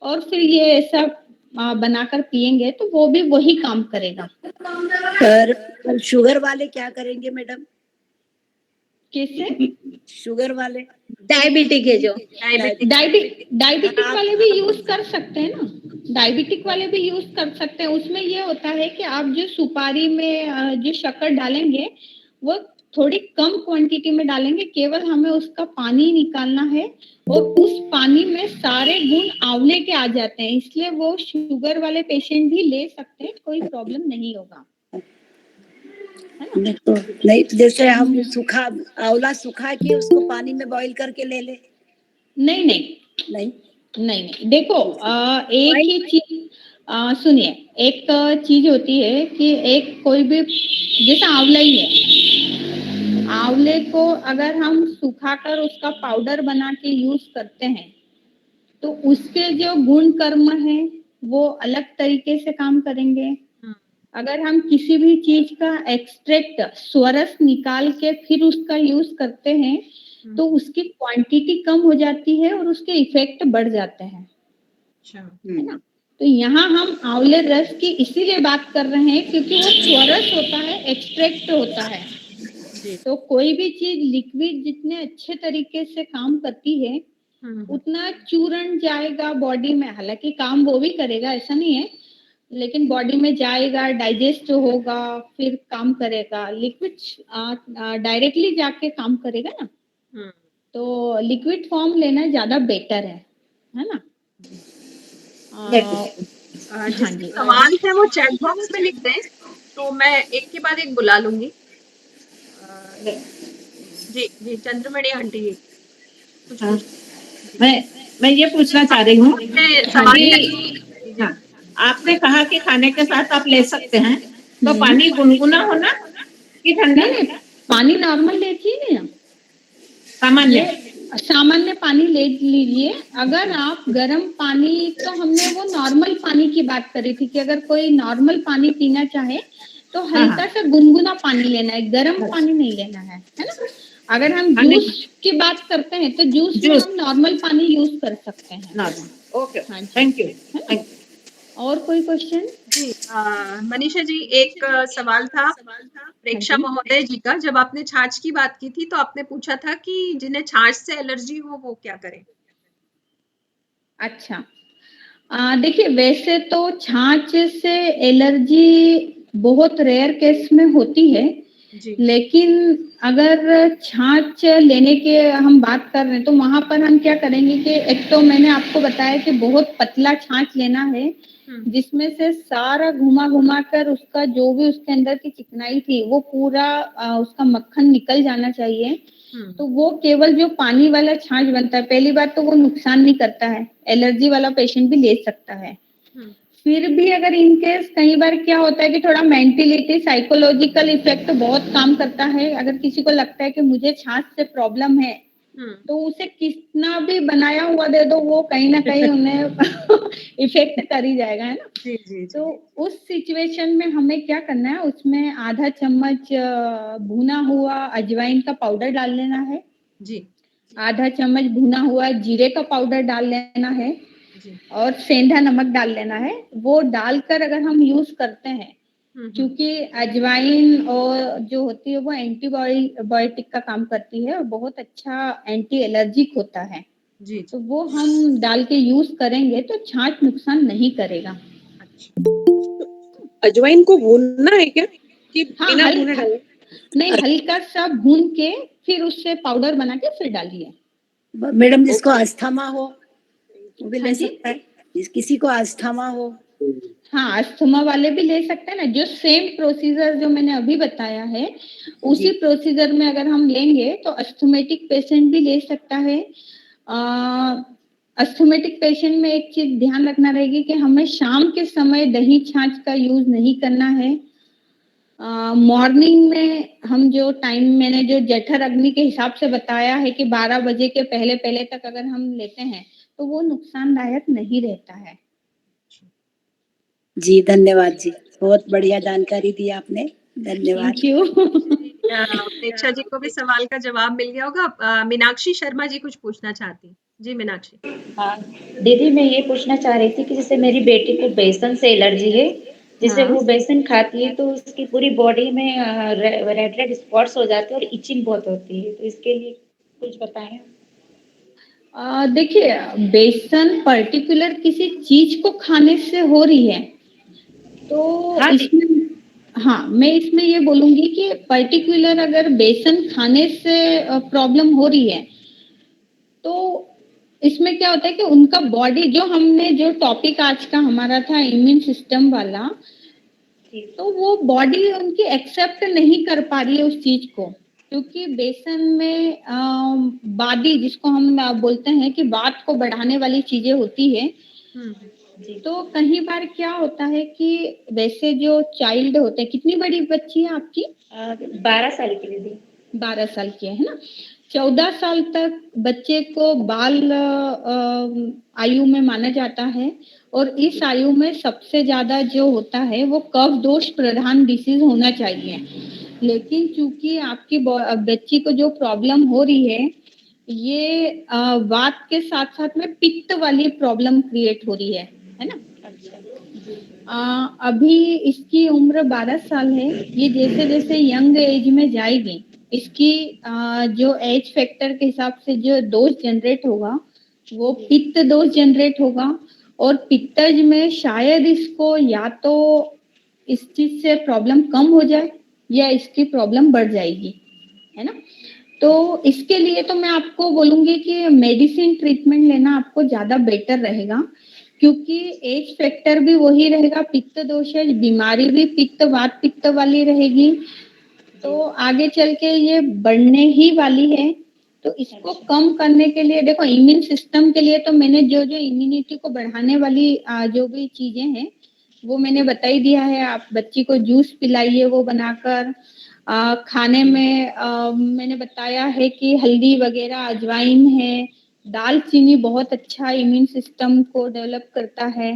और फिर ये ऐसा बनाकर पिएंगे तो वो भी वही काम करेगा। पर शुगर वाले क्या करेंगे मैडम? कैसे? शुगर वाले डायबिटिक है जो। डायबिटिक वाले भी यूज कर सकते हैं ना। डायबिटिक वाले भी यूज कर सकते हैं। उसमें ये होता है कि आप जो सुपारी में जो शक्कर डालेंगे वो थोड़ी कम क्वांटिटी में डालेंगे, केवल हमें उसका पानी निकालना है और उस पानी में सारे गुण आंवले के आ जाते हैं, इसलिए वो शुगर वाले पेशेंट भी ले सकते हैं, कोई प्रॉब्लम नहीं होगा। नहीं तो जैसे हम सूखा आंवला सुखा के उसको पानी में बॉईल करके ले ले। नहीं नहीं नहीं नहीं देखो एक ही चीज सुनिए, एक चीज होती है कि एक कोई भी जैसे आंवला ही है, आंवले को अगर हम सुखाकर उसका पाउडर बना के यूज करते हैं तो उसके जो गुण कर्म है वो अलग तरीके से काम करेंगे। अगर हम किसी भी चीज का एक्सट्रैक्ट स्वरस निकाल के फिर उसका यूज करते हैं तो उसकी क्वांटिटी कम हो जाती है और उसके इफेक्ट बढ़ जाते हैं। अच्छा। है ना? तो यहाँ हम आंवले रस की इसीलिए बात कर रहे हैं क्योंकि वो स्वरस होता है, एक्सट्रैक्ट होता है। तो कोई भी चीज लिक्विड जितने अच्छे तरीके से काम करती है उतना चूर्ण जाएगा बॉडी में। हालांकि काम वो भी करेगा, ऐसा नहीं है, लेकिन बॉडी में जाएगा, डाइजेस्ट होगा, फिर काम करेगा। लिक्विड डायरेक्टली जाके काम करेगा ना, तो लिक्विड फॉर्म लेना ज्यादा बेटर है ना? जिसके सवाल है वो चैट बॉक्स में लिख दें तो मैं एक के बाद एक बुला लूंगी। जी जी, चंद्रमणि आंटी जी कुछ मैं ये पूछना चाह रही हूँ सवाल कि हाँ, आपने कहा कि खाने के साथ आप ले सकते हैं, तो हम्म। पानी गुनगुना होना कि ठंडा? नहीं, पानी नॉर्मल लीजिए ना, सामान्य। सामान्य पानी ले लीजिए। अगर आप गर्म पानी, तो हमने वो नॉर्मल पानी की बात करी थी कि अगर कोई नॉर्मल पानी पीना चाहे तो हल्का सा गुनगुना पानी लेना है, गर्म पानी नहीं लेना है ना। अगर हम हाँ, नहीं। जूस की बात करते हैं तो जूस में जूस। हम नॉर्मल पानी यूज कर सकते हैं। नॉर्मल। ओके, हाँ जी। Thank you. है ना? और कोई क्वेश्चन? जी मनीषा जी, एक सवाल था प्रेक्षा हाँ जी। महोदय जी का। जब आपने छाछ की बात की थी तो आपने पूछा था कि जिन्हें छाछ से एलर्जी हो वो क्या करें? अच्छा, देखिए वैसे तो छाछ से एलर्जी बहुत रेयर केस में होती है, जी। लेकिन अगर छाछ लेने के हम बात कर रहे हैं तो वहां पर हम क्या करेंगे कि एक तो मैंने आपको बताया कि बहुत पतला छाछ लेना है, जिसमें से सारा घुमा घुमा कर उसका जो भी उसके अंदर की चिकनाई थी वो पूरा उसका मक्खन निकल जाना चाहिए। तो वो केवल जो पानी वाला छाछ बनता है, पहली बात तो वो नुकसान नहीं करता है, एलर्जी वाला पेशेंट भी ले सकता है। फिर भी अगर इनकेस कई बार क्या होता है कि थोड़ा मेंटलिटी, साइकोलॉजिकल इफेक्ट बहुत काम करता है। अगर किसी को लगता है कि मुझे छाछ से प्रॉब्लम है, तो उसे कितना भी बनाया हुआ दे दो वो कहीं ना कहीं उन्हें इफेक्ट कर ही जाएगा, है ना। जी जी। तो उस सिचुएशन में हमें क्या करना है, उसमें आधा चम्मच भुना हुआ अजवाइन का पाउडर डाल लेना है जी। आधा चम्मच भुना हुआ जीरे का पाउडर डाल लेना है जी। और सेंधा नमक डाल लेना है। वो डालकर अगर हम यूज करते हैं, क्योंकि अजवाइन और जो होती है वो एंटीबायोटिक का काम करती है और बहुत अच्छा एंटी एलर्जिक होता है। जी। तो वो हम डाल के यूज करेंगे तो छाछ नुकसान नहीं करेगा। अजवाइन को भूनना है क्या कि हाँ, बिना भुने डालें? नहीं, हल्का सा भून के फिर उससे पाउडर बना के फिर डालिए। मैडम जिसको अस्थमा हो वो भी हाँ ले जी? सकता है, किसी को अस्थमा हो? हाँ, अस्थमा वाले भी ले सकते हैं ना। जो सेम प्रोसीजर जो मैंने अभी बताया है, उसी प्रोसीजर में अगर हम लेंगे तो अस्थमेटिक पेशेंट भी ले सकता है। अस्थमेटिक पेशेंट में एक चीज ध्यान रखना रहेगी कि हमें शाम के समय दही छाछ का यूज नहीं करना है। मॉर्निंग में हम जो टाइम मैंने जो जठर अग्नि के हिसाब से बताया है कि 12 बजे के पहले पहले तक अगर हम लेते हैं तो वो नुकसानदायक नहीं रहता है। जी धन्यवाद जी, बहुत बढ़िया जानकारी दी आपने, धन्यवाद। Thank you. प्रेक्षा जी को भी सवाल का जवाब मिल गया होगा। मीनाक्षी शर्मा जी कुछ पूछना चाहती हैं। जी मीनाक्षी। हाँ दीदी, मैं ये पूछना चाह रही थी कि जैसे मेरी बेटी को बेसन से एलर्जी है, जैसे वो बेसन खाती है तो उसकी पूरी बॉडी में रेड रेड स्पॉट्स हो जाते हैं और इचिंग बहुत होती है, तो इसके लिए कुछ बताएं। देखिए, बेसन पर्टिकुलर किसी चीज को खाने से हो रही है तो हाँ इसमें, हाँ, मैं इसमें ये बोलूंगी कि पर्टिकुलर अगर बेसन खाने से प्रॉब्लम हो रही है तो इसमें क्या होता है कि उनका बॉडी, जो हमने जो टॉपिक आज का हमारा था इम्यून सिस्टम वाला, तो वो बॉडी उनकी एक्सेप्ट नहीं कर पा रही है उस चीज को, क्योंकि बेसन में बादी, जिसको हम बोलते हैं कि वात को बढ़ाने वाली चीजें होती है। तो कई बार क्या होता है कि वैसे जो चाइल्ड होते हैं, कितनी बड़ी बच्ची है आपकी? 12 साल की दीदी। 12 साल की है ना। 14 साल तक बच्चे को बाल आयु में माना जाता है और इस आयु में सबसे ज्यादा जो होता है वो कफ दोष प्रधान डिसीज होना चाहिए। लेकिन चूंकि आपकी बच्ची को जो प्रॉब्लम हो रही है, ये वात के साथ साथ में पित्त वाली प्रॉब्लम क्रिएट हो रही है ना। अभी इसकी उम्र 12 साल है। ये जैसे जैसे यंग एज में जाएगी, इसकी जो एज फैक्टर के हिसाब से जो दोष जनरेट होगा वो पित्त दोष जनरेट होगा और पित्तज में शायद इसको या तो इस चीज से प्रॉब्लम कम हो जाए या इसकी प्रॉब्लम बढ़ जाएगी, है ना। तो इसके लिए तो मैं आपको बोलूंगी कि मेडिसिन ट्रीटमेंट लेना आपको ज्यादा बेटर रहेगा, क्योंकि एज फैक्टर भी वही रहेगा, पित्त दोष है, बीमारी भी पित्त वात पित्त वाली रहेगी, तो आगे चल के ये बढ़ने ही वाली है। तो इसको कम करने के लिए देखो, इम्यून सिस्टम के लिए तो मैंने जो जो इम्यूनिटी को बढ़ाने वाली जो भी चीजें हैं वो मैंने बता ही दिया है। आप बच्ची को जूस पिलाइए वो बनाकर। खाने में मैंने बताया है कि हल्दी वगैरह, अजवाइन है, दालचीनी बहुत अच्छा इम्यून सिस्टम को डेवलप करता है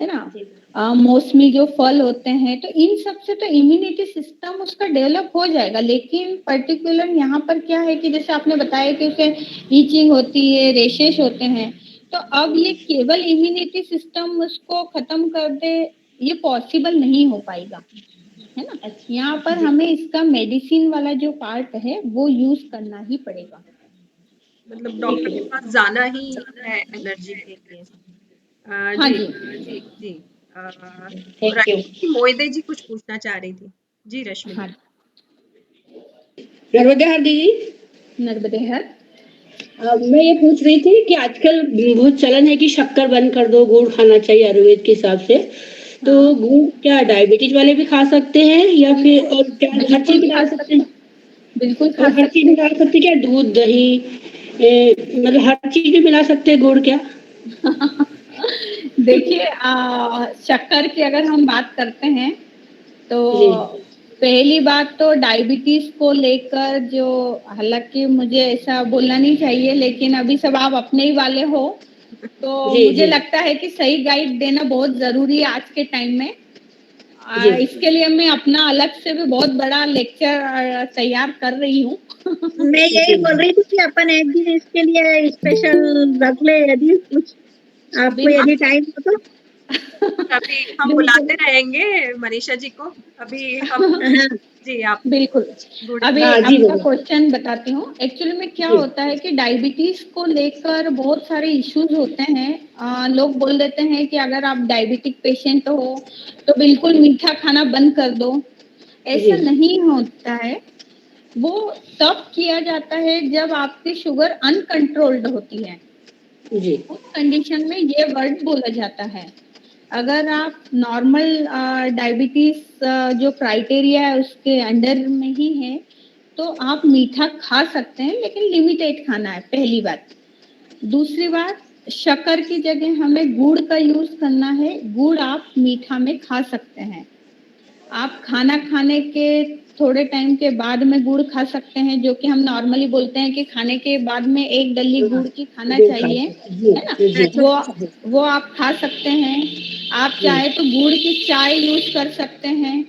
ना। मौसमी जो फल होते हैं, तो इन सब से तो इम्यूनिटी सिस्टम उसका डेवलप हो जाएगा। लेकिन पर्टिकुलर यहाँ पर क्या है कि जैसे आपने बताया कि उसे ईचिंग होती है, रेशेस होते हैं, तो अब ये केवल इम्यूनिटी सिस्टम उसको खत्म कर दे, ये पॉसिबल नहीं हो पाएगा, है ना। यहाँ पर हमें इसका मेडिसिन वाला जो पार्ट है वो यूज करना ही पड़ेगा। मतलब डॉक्टर के पास जाना ही है एलर्जी के लिए। हाँ जी जी। जी। Thank you. रश्मि मोहिते जी कुछ पूछना चाह रही थी। जी रश्मि हाँ, नर्मदे हर दीदी, नर्मदे हर। मैं ये पूछ रही थी कि आजकल बहुत चलन है कि शक्कर बंद कर दो, गुड़ खाना चाहिए आयुर्वेद के हिसाब से। तो गुड़ क्या डायबिटीज वाले भी खा सकते हैं या फिर और क्या हर चीज में डाल सकते हैं? बिल्कुल खा और हर सकते चीज में डाल सकते हैं क्या? दूध, दही, मतलब हर चीज में मिला सकते हैं गुड़ क्या? देखिए, शक्कर की अगर हम बात करते हैं तो जी पहली बात तो डायबिटीज को लेकर जो, हालांकि मुझे ऐसा बोलना नहीं चाहिए, लेकिन अभी सब आप अपने ही वाले हो, तो जी मुझे जी लगता है कि सही गाइड देना बहुत जरूरी है आज के टाइम में। जी इसके लिए मैं अपना अलग से भी बहुत बड़ा लेक्चर तैयार कर रही हूँ। मैं यही बोल रही थी कि अपन एक दिन इसके लिए स्पेशल रख ले, यदि कुछ आपको यदि टाइम हो तो। अभी हम बिल्कुल बुलाते रहेंगे मनीषा जी को। अभी हम हाँ, जी आप बिल्कुल। गुड़ अभी हाँ जी आपका बोलो क्वेश्चन बताती हूँ। एक्चुअली में क्या जी होता है कि डायबिटीज को लेकर बहुत सारे इश्यूज होते हैं। लोग बोल देते हैं कि अगर आप डायबिटिक पेशेंट हो तो बिल्कुल मीठा खाना बंद कर दो। जी ऐसा नहीं होता है। वो तब किया जाता है जब आपकी शुगर अनकंट्रोल्ड होती है। जी उस कंडीशन में ये वर्ड बोला जाता है। अगर आप नॉर्मल डायबिटीज जो क्राइटेरिया है उसके अंडर में ही है तो आप मीठा खा सकते हैं, लेकिन लिमिटेड खाना है, पहली बात। दूसरी बात, शक्कर की जगह हमें गुड़ का यूज करना है। गुड़ आप मीठा में खा सकते हैं। आप खाना खाने के थोड़े टाइम के बाद में गुड़ खा सकते हैं, जो कि हम नॉर्मली बोलते हैं कि खाने के बाद में एक डली हाँ गुड़ की खाना गुड़ खा चाहिए, सकते जी है ना। जी अच्छा, वो आप खा सकते हैं। आप जी चाहे तो गुड़ की चाय यूज कर सकते हैं।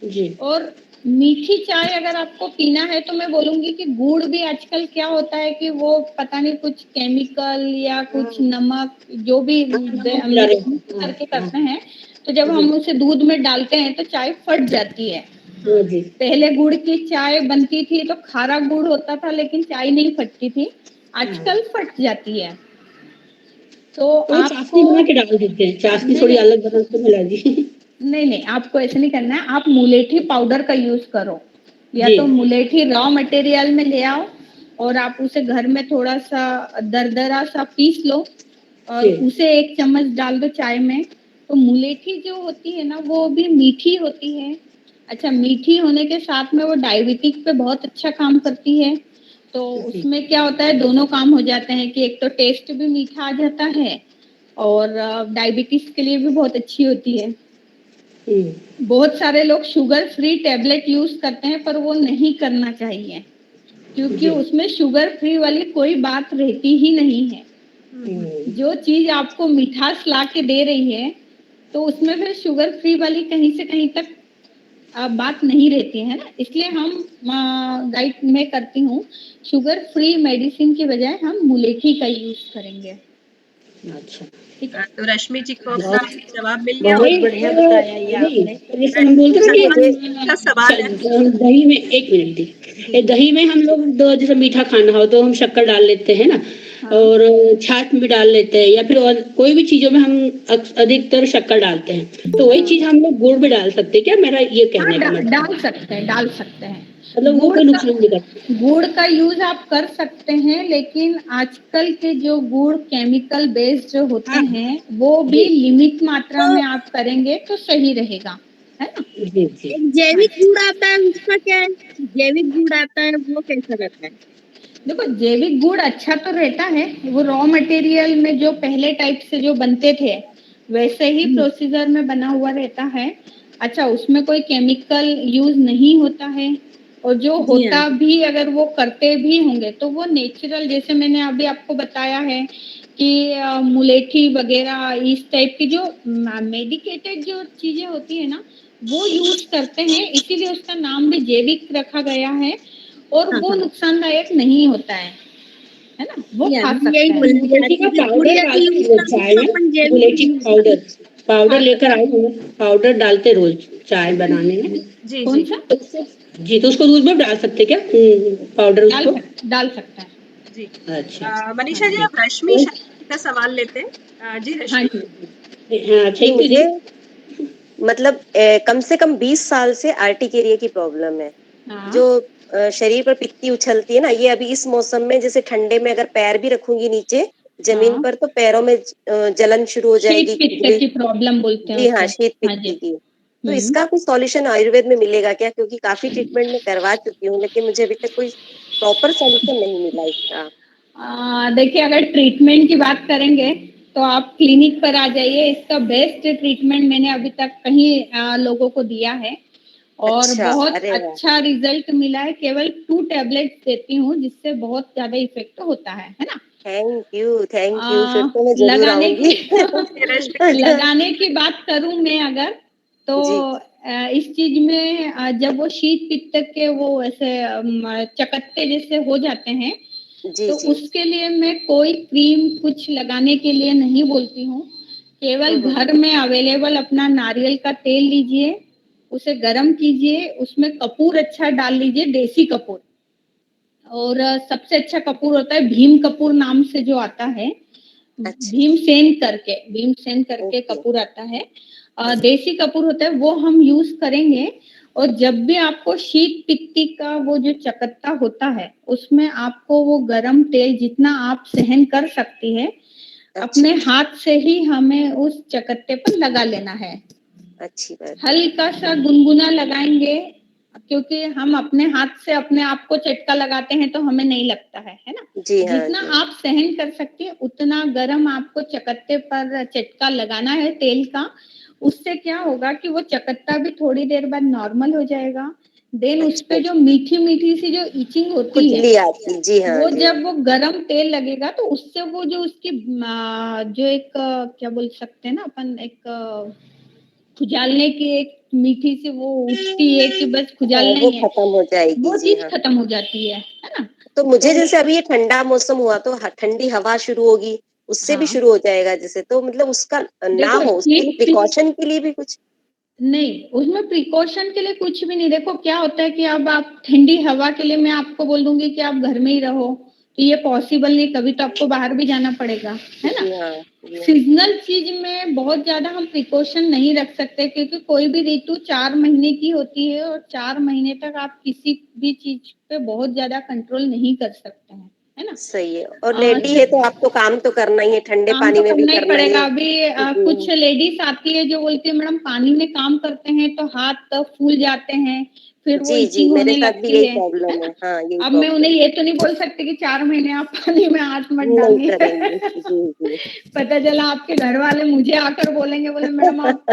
जी और मीठी चाय अगर आपको पीना है तो मैं बोलूंगी कि गुड़ भी आजकल क्या होता है कि वो पता नहीं कुछ केमिकल या कुछ नमक जो भी नमक मिला मिक्स रहे हाँ करके हाँ करते हैं, तो जब जी हम उसे दूध में डालते हैं तो चाय फट जाती है। हाँ जी। पहले गुड़ की चाय बनती थी तो खारा गुड़ होता था, लेकिन चाय नहीं फटती थी। आजकल फट जाती है। तो तो वो चाशनी आपको बना के डाल देते हैं, चाशनी नहीं थोड़ी नहीं अलग बना के मिला दी। नहीं नहीं, आपको ऐसे नहीं करना है। आप मुलेठी पाउडर का यूज करो, या जी तो मुलेठी रॉ मटेरियल में ले आओ और आप उसे घर में थोड़ा सा दरदरा सा पीस लो और जी उसे एक चम्मच डाल दो चाय में। तो मुलेठी जो होती है ना वो भी मीठी होती है। अच्छा, मीठी होने के साथ में वो डायबिटिक पे बहुत अच्छा काम करती है। तो जी उसमें क्या होता है, दोनों काम हो जाते हैं कि एक तो टेस्ट भी मीठा आ जाता है और डायबिटीज के लिए भी बहुत अच्छी होती है। बहुत सारे लोग शुगर फ्री टेबलेट यूज करते हैं, पर वो नहीं करना चाहिए, क्योंकि जी उसमें शुगर फ्री वाली कोई बात रहती ही नहीं है। जो चीज आपको मिठास ला के दे रही है तो उसमें फिर शुगर फ्री वाली कहीं से कहीं तक बात नहीं रहती है ना। इसलिए हम गाइड में करती हूँ, शुगर फ्री मेडिसिन की बजाय हम मुलेठी का यूज करेंगे। अच्छा ठीक है। तो रश्मि जी को अपना बहुत जवाब मिल गया। बहुत बढ़िया बताया ये नहीं, आपने। तो जैसे हम बोलते हैं ना कि का सवाल है। दही में, एक मिनट दी, ये दही में हम लोग जैसे मीठा खाना हो तो हम शक्कर डाल लेते हैं ना, और छाछ में भी डाल लेते हैं, या फिर और कोई भी चीजों में हम अधिकतर शक्कर डालते हैं, तो वही चीज हम लोग गुड़ में डाल सकते हैं क्या? मेरा ये हाँ, कहने का मतलब, डाल सकते हैं, डाल सकते हैं। मतलब वो गुड़ कोई का नुकसान नहीं करता। गुड़ का यूज आप कर सकते हैं, लेकिन आजकल के जो गुड़ केमिकल बेस्ड जो होते हाँ हैं वो भी जी लिमिट मात्रा तो में आप करेंगे तो सही रहेगा, है ना। जी जी एक हाँ, जैविक गुड़ आता है, उसका क्या है? जैविक गुड़ आता है, वो कैसा रहता है? देखो जैविक गुड़ अच्छा तो रहता है। वो रॉ मटेरियल में जो पहले टाइप से जो बनते थे वैसे ही प्रोसीजर में बना हुआ रहता है। अच्छा, उसमें कोई केमिकल यूज नहीं होता है, और जो होता भी अगर वो करते भी होंगे तो वो नेचुरल, जैसे मैंने अभी आपको बताया है कि मुलेठी वगैरह इस टाइप की जो मेडिकेटेड जो चीजें होती है ना, वो यूज करते हैं, इसीलिए उसका नाम भी जैविक रखा गया है, और वो नुकसानदायक नहीं होता है ना, वो खा सकते यही हैं। बोलना मुलेठी का चाहती थी, पाउडर यूरिया की यूज डालते करते चाय तो में, अपन जैविक मुलेठी यूज पाउडर पाउडर हाँ, लेकर आए हूँ, पाउडर डालते रोज चाय बनाने में। जी कौन जी सा? तो उससे जी, तो उसको दूध में डाल सकते क्या पाउडर उसको? डाल सकता है। जी। अच्छा मनीषा जी, अब रश्मि शर्मा का सवाल लेते हैं। जी हाँ रश्मि। जी। हाँ, जी, थैंक यू जी। मुझे मतलब कम से कम 20 साल से आर्टिकेरिया की प्रॉब्लम है। हाँ जो शरीर पर पित्ती उछलती है ना, ये अभी इस मौसम में जैसे ठंडे में अगर पैर भी रखूंगी नीचे जमीन हाँ, पर तो पैरों में जलन शुरू हो शीत जाएगी, पित्त खुजली। की प्रॉब्लम बोलते हैं जी उसे। हाँ, शीत हाँ जी। पित्ती की। तो इसका कोई सॉल्यूशन आयुर्वेद में मिलेगा क्या? क्योंकि काफी ट्रीटमेंट में करवा चुकी हूँ, लेकिन मुझे अभी तक कोई प्रॉपर सॉल्यूशन नहीं मिला इसका। देखिए, अगर ट्रीटमेंट की बात करेंगे तो आप क्लिनिक पर आ जाइए। इसका बेस्ट ट्रीटमेंट मैंने अभी तक कहीं लोगों को दिया है, और अच्छा, बहुत अरे वाह! अच्छा रिजल्ट मिला है। केवल 2 टैबलेट्स देती हूँ, जिससे बहुत ज्यादा इफेक्ट होता है ना। थैंक यू, फिर तो मैं जरूर लगाने आऊंगी। की लगाने की बात करूं मैं अगर, तो जी, इस चीज में जब वो शीत पित्त के वो ऐसे चकत्ते जैसे हो जाते हैं, जी, तो जी। उसके लिए मैं कोई क्रीम कुछ लगाने के लिए नहीं बोलती हूँ। केवल घर में अवेलेबल अपना नारियल का तेल लीजिए, उसे गर्म कीजिए, उसमें कपूर अच्छा डाल लीजिए, देसी कपूर। और सबसे अच्छा कपूर होता है भीम कपूर नाम से जो आता है, अच्छा, भीमसेन करके ओके, कपूर आता है। देसी कपूर होता है, वो हम यूज करेंगे। और जब भी आपको शीत पित्ती का वो जो चकत्ता होता है, उसमें आपको वो गरम तेल जितना आप सहन कर सकती है, अच्छा, अपने हाथ से ही हमें उस चकत्ते पर लगा लेना है। अच्छी बात है। हल्का सा गुनगुना लगाएंगे, क्योंकि हम अपने हाथ से अपने आप को चटका लगाते हैं तो हमें नहीं लगता है ना। जी हाँ, जितना जी। आप सहन कर सकते हैं उतना गरम आपको चकत्ते पर चटका लगाना है तेल का। उससे क्या होगा कि वो चकत्ता भी थोड़ी देर बाद नॉर्मल हो जाएगा। देन उस पे अच्छा, जो मीठी मीठी सी जो इचिंग होती है, खुजली आती, जी हाँ, वो जी। जब वो गरम तेल लगेगा तो उससे वो जो उसकी जो एक क्या बोल सकते हैं ना अपन, एक खुजालने की एक मीठी सी वो उठती है कि बस हाँ, खुजालना वो ही है, खत्म हो जाएगी, वो जी चीज हाँ। खत्म हो जाती है ना। तो मुझे तो जैसे अभी ये ठंडा मौसम हुआ तो ठंडी हवा शुरू होगी, उससे भी हाँ, शुरू हो जाएगा जैसे, तो मतलब उसका ना देखो हो उसके लिए शीत प्रिकॉशन के लिए भी कुछ? नहीं, उसमें प्रिकॉशन के लिए कुछ भी नहीं। देखो क्या होता है कि अब आप ठंडी हवा के लिए मैं आपको बोल दूंगी कि आप घर में ही रहो, तो ये पॉसिबल नहीं, कभी तो आपको बाहर भी जाना पड़ेगा, है ना। जी हाँ, जी हाँ। सीजनल चीज में बहुत ज्यादा हम प्रिकॉशन नहीं रख सकते, क्योंकि कोई भी ऋतु 4 महीने की होती है, और 4 महीने तक आप किसी भी चीज पे बहुत ज्यादा कंट्रोल नहीं कर सकते हैं, है ना। सही है, और लेडी है तो आपको काम तो करना ही है, ठंडे काम पानी तो में भी करना ही करना ही पड़ेगा। है। अभी कुछ जी, लेडीज आती है जो बोलती है मैडम पानी में काम करते हैं तो हाथ तो फूल जाते हैं, फिर वो जी, जी, इचिंग मेरे होने साथ भी लगती यही है प्रॉब्लम ना। है। हाँ, यही अब मैं उन्हें प्रॉब्लम ये तो नहीं बोल सकती कि 4 महीने आप पानी में हाथ मत नहीं डालिए। करेंगे। जी, जी। पता चला आपके घर वाले मुझे आकर बोलेंगे, बोले मैडम आप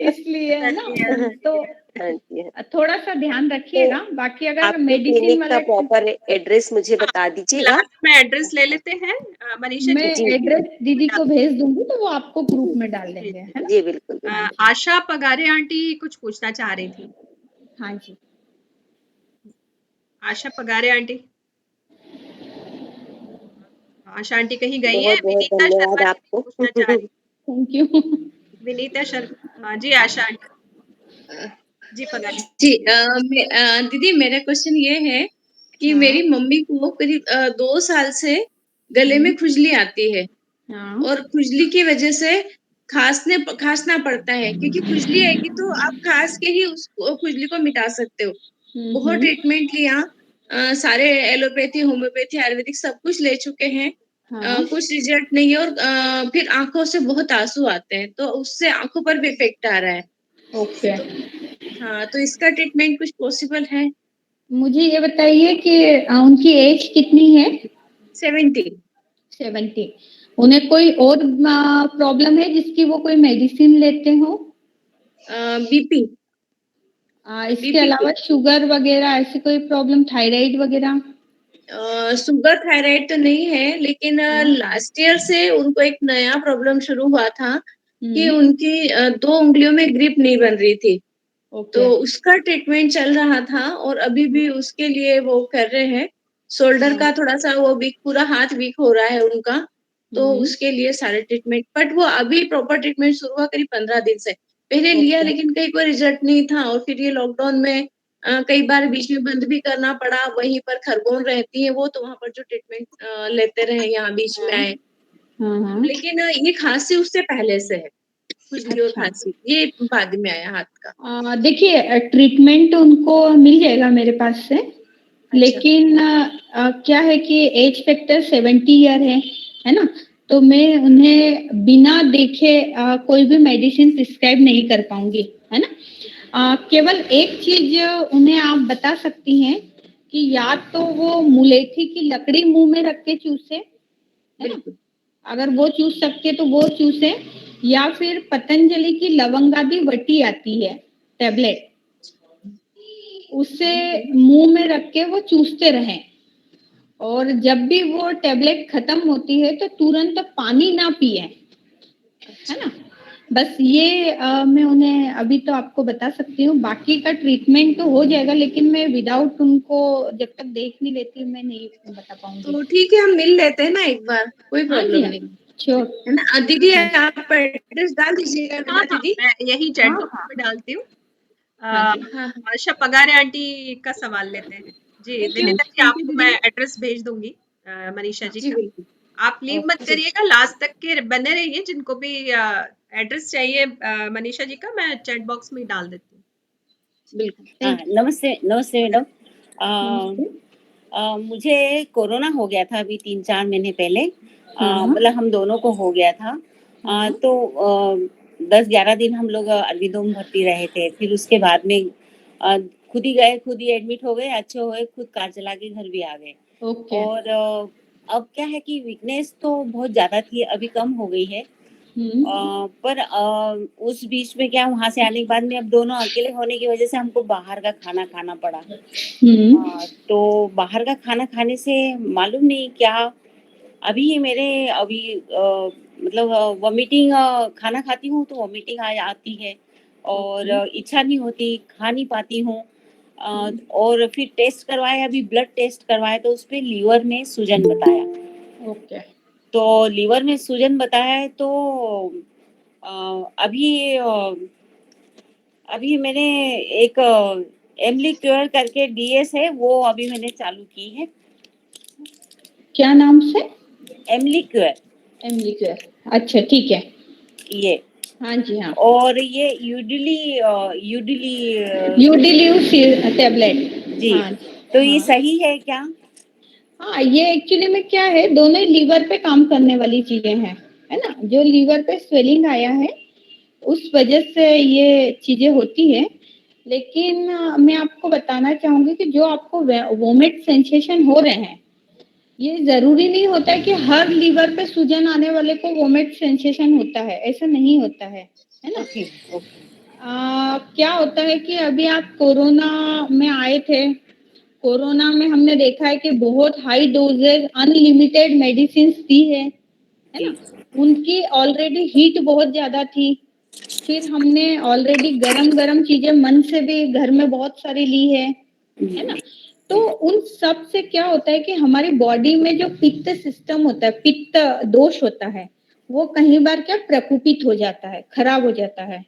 इसलिए, है ना। सही है, तो सही है। हाँ जी, हाँ। थोड़ा सा ध्यान तो रखिएगा। बाकी अगर आपके मेडिसिन क्लिनिक का वाले, प्रॉपर एड्रेस मुझे हाँ, बता दीजिएगा। लास्ट में एड्रेस ले लेते हैं। मनीषा मैं जी, जी, जी, एड्रेस दीदी को भेज दूंगी तो वो आपको ग्रुप जी, में डाल जी, देंगे, जी। है ना। जी, बिल्कुल, हाँ बिल्कुल। जी। आशा पगारे आंटी कुछ पूछना चाह रही थी। हाँ जी। आशा पगारे आंटी, आशा आंटी कहीं गई हैं? बहुत बहुत विनीता धन्यवाद शर्मा जी भी आपको। पूछना चाह रही। Thank you. विनीता शर्मा, हाँ जी आशा आंटी। जी पगारे। जी दीदी मेरा क्वेश्चन ये है कि हाँ। मेरी मम्मी को करीब 2 साल से गले में खुजली आती है, हाँ। और खुजली की वजह से खांसना पड़ता है, क्योंकि खुजली आएगी तो आप खांस के ही उस खुजली को मिटा सकते हो। बहुत हम्म। ट्रीटमेंट लिया, सारे एलोपैथी होम्योपैथी आयुर्वेदिक सब कुछ ले चुके हैं, हाँ। कुछ रिजल्ट नहीं है, और फिर आंखों से बहुत आंसू आते हैं, तो उससे आंखों पर भी इफेक्ट आ रहा है। ओके। हाँ, तो इसका ट्रीटमेंट कुछ पॉसिबल है? मुझे ये बताइए कि उनकी एज कितनी है? 70। 70। उन्हें कोई और प्रॉब्लम है जिसकी वो कोई मेडिसिन लेते हो? बीपी इसके अलावा शुगर वगैरह ऐसी कोई प्रॉब्लम, थायराइड वगैरह? शुगर थायराइड तो नहीं है, लेकिन लास्ट ईयर से उनको एक नया प्रॉब्लम शुरू हुआ था कि उनकी 2 उंगलियों में ग्रिप नहीं बन रही थी। तो उसका ट्रीटमेंट चल रहा था और अभी भी उसके लिए वो कर रहे हैं। शोल्डर का थोड़ा सा वो वीक, पूरा हाथ वीक हो रहा है उनका, तो उसके लिए सारे ट्रीटमेंट, बट वो अभी प्रॉपर ट्रीटमेंट शुरू हुआ करीब 15 दिन से। पहले लिया लेकिन कहीं कोई रिजल्ट नहीं था, और फिर ये लॉकडाउन में कई बार बीच में बंद भी करना पड़ा। वहीं पर खरगोन रहती है वो, तो वहां पर जो ट्रीटमेंट लेते रहे, यहाँ बीच में आए। लेकिन ये खांसी उससे पहले से है, खुजली और खांसी ये बाद में आया हाथ का। देखिए, ट्रीटमेंट उनको मिल जाएगा मेरे पास से, लेकिन क्या है कि एज फैक्टर 70 ईयर है ना, तो मैं उन्हें बिना देखे कोई भी मेडिसिन प्रिस्क्राइब नहीं कर पाऊंगी, है ना। केवल एक चीज उन्हें आप बता सकती हैं कि या तो वो मुलेठी की लकड़ी मुंह में रख के चूसे, है ना, अगर वो चूस सकते तो वो चूसे, या फिर पतंजलि की लवंगादी वटी आती है टैबलेट, उसे मुंह में रख के वो चूसते रहें, और जब भी वो टैबलेट खत्म होती है तो तुरंत पानी ना पिए, है ना। बस ये मैं उन्हें अभी तो आपको बता सकती हूँ। बाकी का ट्रीटमेंट तो हो जाएगा, लेकिन मैं विदाउट उनको जब तक देख नहीं लेती मैं नहीं बता पाऊंगी। तो ठीक है, हम मिल लेते हैं ना एक बार, कोई प्रॉब्लम नहीं है ना। दीदी आप एड्रेस डाल दीजिएगा ना दीदी। मैं यही चैट बॉक्स में डालती हूँ। आशा पगारे आंटी का सवाल लेते हैं। जी विनीता जी, आपको मैं एड्रेस भेज दूंगी मनीषा जी का। आप लीव मत करिएगा, लास्ट तक के बने रहिए। जिनको भी एड्रेस चाहिए मनीषा जी का, मैं चैट बॉक्स में डाल देती हूँ। बिल्कुल। नमस्ते नमस्ते मैडम। मुझे कोरोना हो गया था अभी 3-4 महीने पहले। मतलब हम दोनों को हो गया था। तो 10-11 दिन हम लोग अरविंदोम भर्ती रहे थे। फिर उसके बाद में खुद ही गए, खुद ही एडमिट हो गए, अच्छे हुए, खुद कार चला के घर भी आ गए। और अब क्या है कि वीकनेस तो बहुत ज़्यादा थी, अभी कम हो गई है। पर उस बीच में क्या, वहाँ से आने के बाद में अब दोनों अकेले होने की वजह से हमको बाहर का खाना खाना पड़ा। तो बाहर का खाना खाने से मालूम नहीं क्या, अभी मेरे मतलब वॉमिटिंग, खाना खाती हूँ तो वॉमिटिंग आती है, और इच्छा नहीं होती, खा नहीं पाती हूँ। और फिर टेस्ट करवाया, अभी ब्लड टेस्ट करवाया तो उसपे लीवर में सूजन बताया। तो लीवर में सूजन बताया है, तो अभी मैंने एक एमलीक्योर करके डीएस है, वो अभी मैंने चालू की है। क्या नाम से? एमलीक्योर। अच्छा, ठीक है। ये हाँ जी, हाँ। और ये यूडिली टैबलेट जी। तो ये सही है क्या? हाँ, ये एक्चुअली में क्या है, दोनों लीवर पे काम करने वाली चीजें हैं, है ना। जो लीवर पे स्वेलिंग आया है उस वजह से ये चीजें होती है। लेकिन मैं आपको बताना चाहूंगी कि जो आपको वोमिट सेंसेशन हो रहे हैं, ये जरूरी नहीं होता कि हर लीवर पे सूजन आने वाले को वोमिट सेंसेशन होता है, ऐसा नहीं होता है ना। क्या होता है कि अभी आप कोरोना में आए थे, कोरोना में हमने देखा है कि बहुत हाई डोजेज अनलिमिटेड मेडिसिन दी है ना। उनकी ऑलरेडी हीट बहुत ज्यादा थी, फिर हमने ऑलरेडी गरम चीजें मन से भी घर में बहुत सारी ली है ना। तो उन सब से क्या होता है कि हमारी बॉडी में जो पित्त सिस्टम होता है, पित्त दोष होता है, वो कहीं बार क्या प्रकोपित हो जाता है, खराब हो जाता है।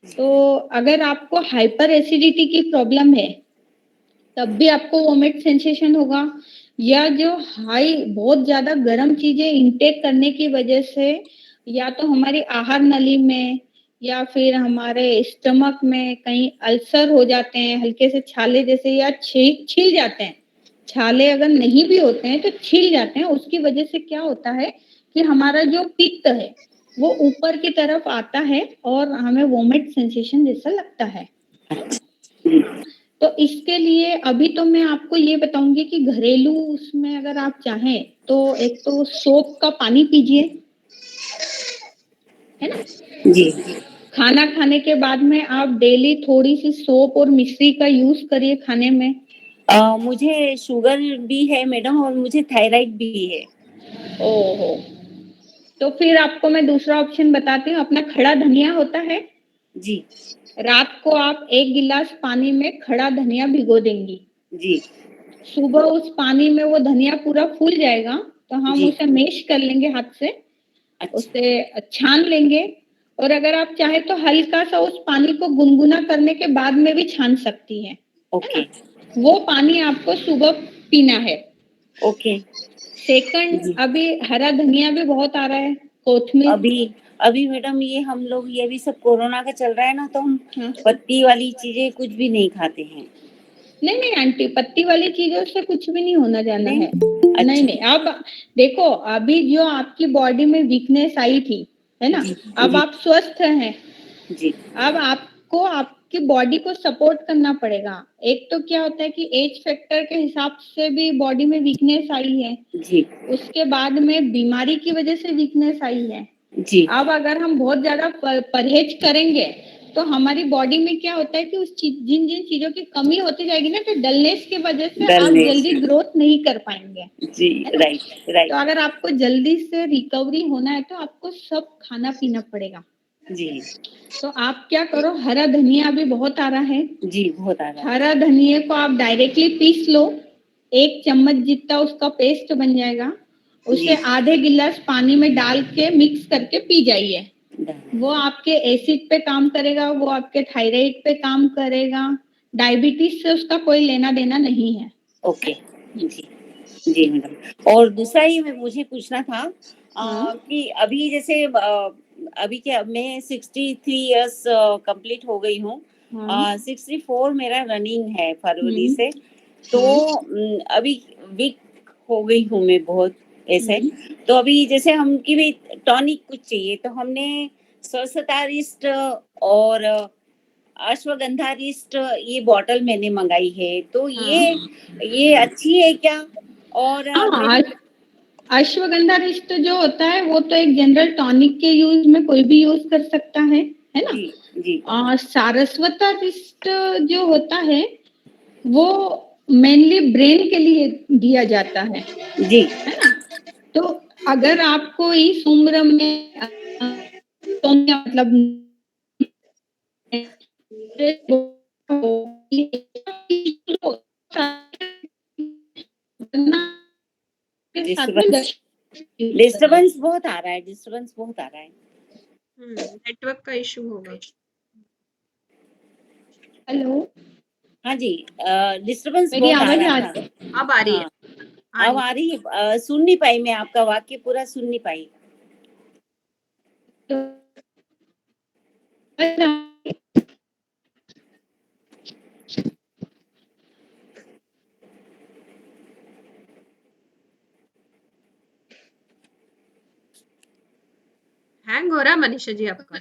तो अगर आपको हाइपर एसिडिटी की प्रॉब्लम है तब भी आपको वोमिट सेंसेशन होगा, या जो हाई बहुत ज्यादा गर्म चीजें इंटेक करने की वजह से या तो हमारी आहार नली में या फिर हमारे स्टमक में कहीं अल्सर हो जाते हैं, हल्के से छाले जैसे, या छील जाते हैं। छाले अगर नहीं भी होते हैं तो छील जाते हैं। उसकी वजह से क्या होता है कि हमारा जो पित्त है वो ऊपर की तरफ आता है और हमें वोमिट सेंसेशन जैसा लगता है। तो इसके लिए अभी तो मैं आपको ये बताऊंगी कि घरेलू उसमें अगर आप चाहें तो एक तो सोप का पानी पीजिए, है ना। जी। खाना खाने के बाद में आप डेली थोड़ी सी सोप और मिश्री का यूज करिए खाने में। मुझे शुगर भी है मैडम और मुझे थायराइड भी है। ओहो, तो फिर आपको मैं दूसरा ऑप्शन बताती हूँ। अपना खड़ा धनिया होता है जी रात को आप 1 गिलास पानी में खड़ा धनिया भिगो देंगी। जी सुबह उस पानी में वो धनिया पूरा फूल जाएगा तो हम जी। उसे मैश कर लेंगे हाथ से, अच्छा उसे छान लेंगे। और अगर आप चाहे तो हल्का सा उस पानी को गुनगुना करने के बाद में भी छान सकती हैं। ओके वो पानी आपको सुबह पीना है। ओके सेकंड, जी। अभी हरा धनिया भी बहुत आ रहा है, कोथमीर। अभी अभी मैडम ये हम लोग ये भी सब कोरोना का चल रहा है ना, तो हम हाँ। पत्ती वाली चीजें कुछ भी नहीं खाते हैं। नहीं नहीं आंटी, पत्ती वाली चीजों से कुछ भी नहीं होना जाना नहीं? है। अच्छा। नहीं नहीं, अब देखो अभी जो आपकी बॉडी में वीकनेस आई थी, है ना, जी, अब जी। आप स्वस्थ हैं। जी अब आपको आपकी बॉडी को सपोर्ट करना पड़ेगा। एक तो क्या होता है कि एज फैक्टर के हिसाब से भी बॉडी में वीकनेस आई है, जी उसके बाद में बीमारी की वजह से वीकनेस आई है। जी अब अगर हम बहुत ज्यादा परहेज करेंगे तो हमारी बॉडी में क्या होता है कि जिन जिन चीजों की कमी होती जाएगी ना, तो डलनेस की वजह से आप डलनेस। जल्दी ग्रोथ नहीं कर पाएंगे। जी है ना? राइट राइट तो अगर आपको जल्दी से रिकवरी होना है तो आपको सब खाना पीना पड़ेगा। जी तो आप क्या करो, हरा धनिया अभी बहुत आ रहा है, जी बहुत आ रहा है। हरा धनिया को आप डायरेक्टली पीस लो, 1 चम्मच जितना उसका पेस्ट बन जाएगा। उसे जी आधे गिलास पानी में डाल के मिक्स करके पी जाइए। वो आपके एसिड पे काम करेगा, वो आपके थायराइड पे काम करेगा। डायबिटीज से उसका कोई लेना देना नहीं है। ओके जी जी मैडम। और दूसरा ये मुझे पूछना था कि अभी जैसे अभी क्या मैं 63 इयर्स कंप्लीट हो गई हूँ। 64 मेरा रनिंग है फरवरी से। तो अभी वीक हो गई हूँ मैं बहुत ऐसे। तो अभी जैसे हम की भी टॉनिक कुछ चाहिए, तो हमने सर्सटारिस्ट और अश्वगंधारिस्ट ये बॉटल मैंने मंगाई है। तो ये अच्छी है क्या? और अश्वगंधा रिस्ट जो होता है वो तो एक जनरल टॉनिक के यूज में कोई भी यूज कर सकता है ना। जी जी। और सारस्वता रिस्ट जो होता है वो मेनली ब्रेन के लिए दिया जाता है जी। है ना। तो अगर आपको इस उम्र में मतलब डिस्टरबेंस बहुत आ रहा है, डिस्टरबेंस बहुत आ रहा है। नेटवर्क का इशू होगा। हेलो, हाँ जी, डिस्टरबेंस मेरी बहुत आ आवाज रहा आ था। रही है? अब आ रही है। हाँ, अब आ रही है। सुन नहीं पाई मैं, आपका वाक्य पूरा सुन नहीं पाई। हैंग हो रहा है मनीषा जी आपका?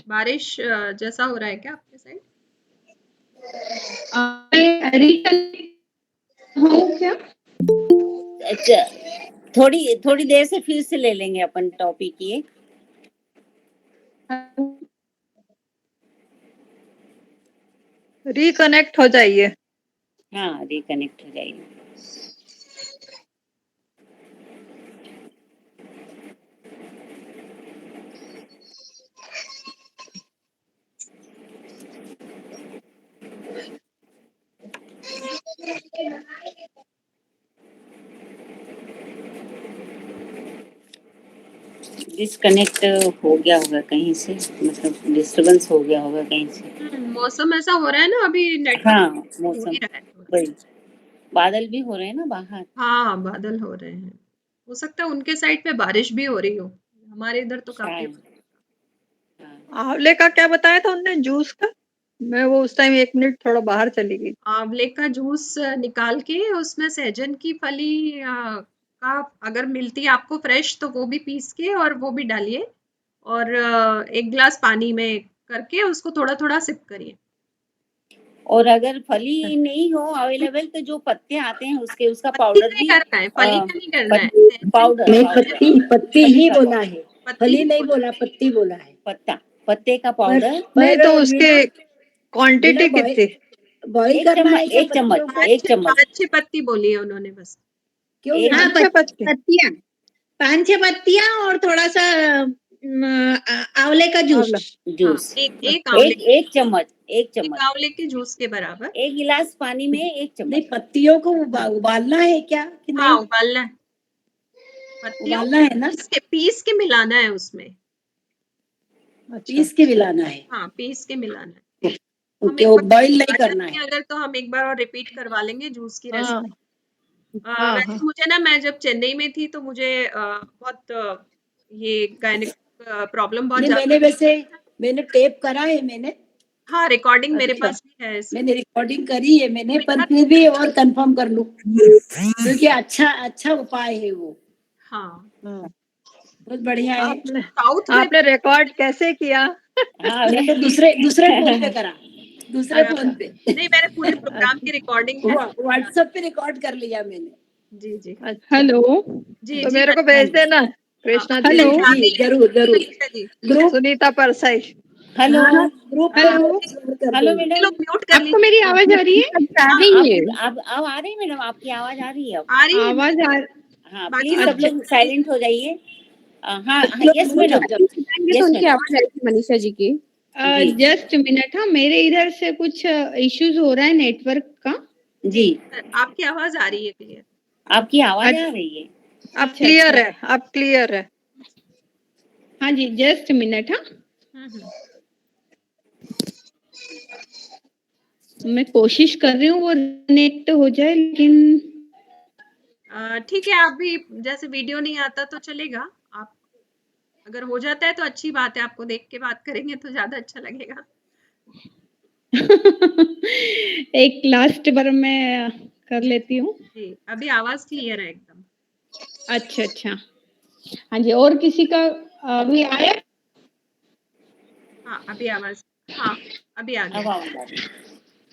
बारिश जैसा हो रहा है क्या आपके साइड? क्या? अच्छा, थोड़ी थोड़ी देर से फिर से ले लेंगे अपन टॉपिक ये। रिकनेक्ट हो जाइए। हाँ, रिकनेक्ट हो जाइए। डिस्कनेक्ट हो गया होगा कहीं से, मतलब डिस्टरबेंस हो गया होगा कहीं से। मौसम ऐसा हो रहा है ना अभी, नेटवर्क हाँ, हो मौसम ही रहा है थोड़ा। वही, बादल भी हो रहे हैं ना बाहर। हाँ, बादल हो रहे हैं। हो सकता है उनके साइड पे बारिश भी हो रही हो। हमारे इधर तो काफी शायद। आंवले का क्या बताया था उनने, जूस का? मैं वो उस टाइम 1 मिनट थोड़ा बाहर चली गई। आंवले का जूस निकाल के उसमें सहजन की फली का अगर मिलती है आपको फ्रेश तो वो भी पीस के और वो भी डालिए और 1 गिलास पानी में करके उसको थोड़ा थोड़ा सिप करिए। और अगर फली नहीं हो अवेलेबल तो जो पत्ते आते हैं उसका पत्ती पाउडर नहीं भी करना है, फली का नहीं करना है, पाउडर नहीं, पत्ती पत्ती ही का बोला है, पत्ती फली ही नहीं बोला। बोला, पत्ती बोला है। पत्ते का पाउडर नहीं तो उसके बिना क्वांटिटी कितनी? बॉईल करना है क्या एक चम्मच पत्तियों को? एक चम्मच 5-6 पत्ती बोली है उन्होंने बस। क्यों एक हाँ, मैम? पत्तियां 5-6 पत्तियां और थोड़ा सा आंवले का जूस। जूस एक आंवले एक चम्मच के जूस के बराबर। एक गिलास पानी में एक चम्मच। नहीं, पत्तियों को उबालना है क्या कि हाँ, नहीं? उबालना है, पत्तियों उबालना है ना? पीस के मिलाना है उसमें। पीस के मिलाना है। हाँ, पीस के मिलाना है। ओके, वो बॉईल नहीं करना है। अगर तो हम एक बार और रिपीट करवा लेंगे जूस की हाँ, रेसिपी। वैसे मुझे ना, मैं जब चेन्नई में थी तो मुझे बहुत ये गायनिक प्रॉब्लम बहुत नहीं, मैंने टेप करा है मैंने। हाँ, रिकॉर्डिंग मेरे पास भी है इसमें। मैंने रिकॉर्डिंग करी है मैंने, पर फिर भी और कंफर्म कर लूं क्योंकि अच्छा उपाय है वो। हाँ, बहुत बढ़िया है। आपने रिकॉर्ड कैसे किया? हाँ, मैं तो दूसरे फोन पे करा, दूसरे फोन पे। नहीं, मैंने पूरे प्रोग्राम की रिकॉर्डिंग है। व्हाट्सएप पे रिकॉर्ड कर लिया मैंने। जी जी। हेलो जी तो जी, मेरे को भेज देना कृष्णा जी। हेलो जी जरूर। Sunita Parsai. Hello hello madam, mute कर आपको मेरी आवाज आ रही है? आ रही है मैडम, आपकी आवाज आ रही है अब। आ रही है। आवाज आ हाँ, प्लीज सब लोग साइलेंट हो जाइए। हाँ, यस मैडम, तो उनकी आवाज आएगी मनीषा जी की। Just minute. हाँ, मेरे इधर से कुछ इश्यूज हो रहा है नेटवर्क का। जी, आपकी आवाज आ रही है क्लियर। आपकी आवाज आ रही है। अब क्लियर है, अब क्लियर है। हाँ जी, जस्ट मिनट। हाँ, मैं कोशिश कर रही हूँ वो नेट हो जाए, लेकिन ठीक है, आप भी जैसे वीडियो नहीं आता तो चलेगा। आप अगर हो जाता है तो अच्छी बात है, आपको देख के बात करेंगे तो ज्यादा अच्छा लगेगा। एक लास्ट बार मैं कर लेती हूँ। जी, अभी आवाज क्लियर है एकदम। अच्छा। हाँ जी, और किसी का अभी आया? हाँ, अभी आवाज, हाँ अभी आ गया।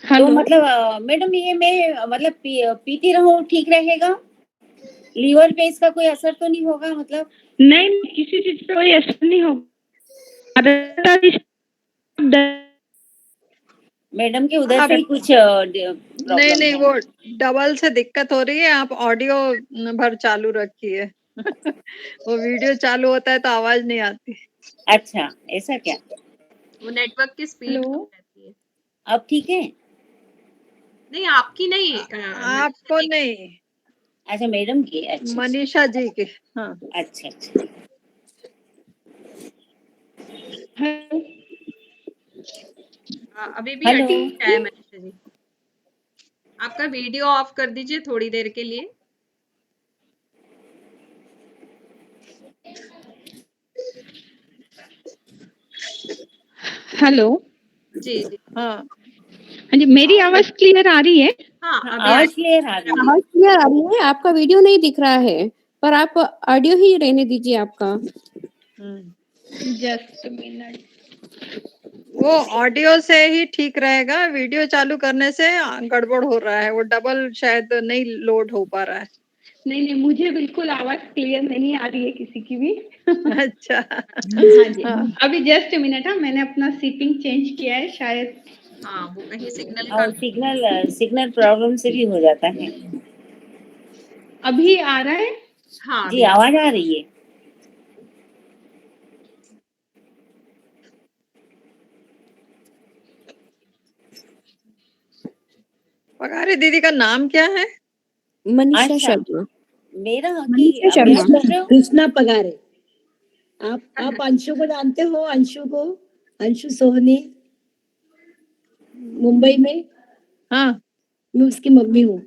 तो मतलब मैडम ये मैं मतलब पीती रहूं ठीक रहेगा? लीवर पे इसका कोई असर तो नहीं होगा मतलब? नहीं, किसी चीज पे कोई असर नहीं होगा। मैडम के उधर से कुछ नहीं, वो डबल से दिक्कत हो रही है। आप ऑडियो भर चालू रखिए। वो वीडियो चालू होता है तो आवाज नहीं आती। अच्छा, ऐसा क्या? वो नेटवर्क की स्पीड कम रहती है। अब ठीक है? नहीं, आपकी नहीं, आपको नहीं, अच्छा मैडम की। अच्छा, मनीषा जी की। हाँ, अच्छा। अभी भी अटक है मनीषा जी। आपका वीडियो ऑफ कर दीजिए थोड़ी देर के लिए। हेलो। जी। हाँ जी, मेरी आवाज क्लियर आ रही है? हाँ, आवाज क्लियर आ रही है। आवाज क्लियर आ रही है, आपका वीडियो नहीं दिख रहा है, पर आप ऑडियो ही रहने दीजिए आपका। Just minute. वो ऑडियो से ही ठीक रहेगा, वीडियो चालू करने से गड़बड़ हो रहा है। वो डबल शायद नहीं लोड हो पा रहा है। नहीं, मुझे बिल्कुल आवाज क्लियर नहीं आ रही है किसी की भी। अच्छा। हाँ जी, अभी जस्ट मिनट। हाँ, मैंने अपना सीटिंग चेंज किया है शायद। हाँ, वो कहीं सिग्नल और सिग्नल प्रॉब्लम से भी हो जाता है। अभी आ रहा है? हाँ, जी, आवाज आ रही है। पगारी दीदी का नाम क्या है? मनीषा शर्मा। मेरा मनीषा शर्मा। कृष्णा पगारे। आप अंशु को जानते हो? अंशु सोहनी, मुंबई में। हाँ, मैं उसकी मम्मी हूँ।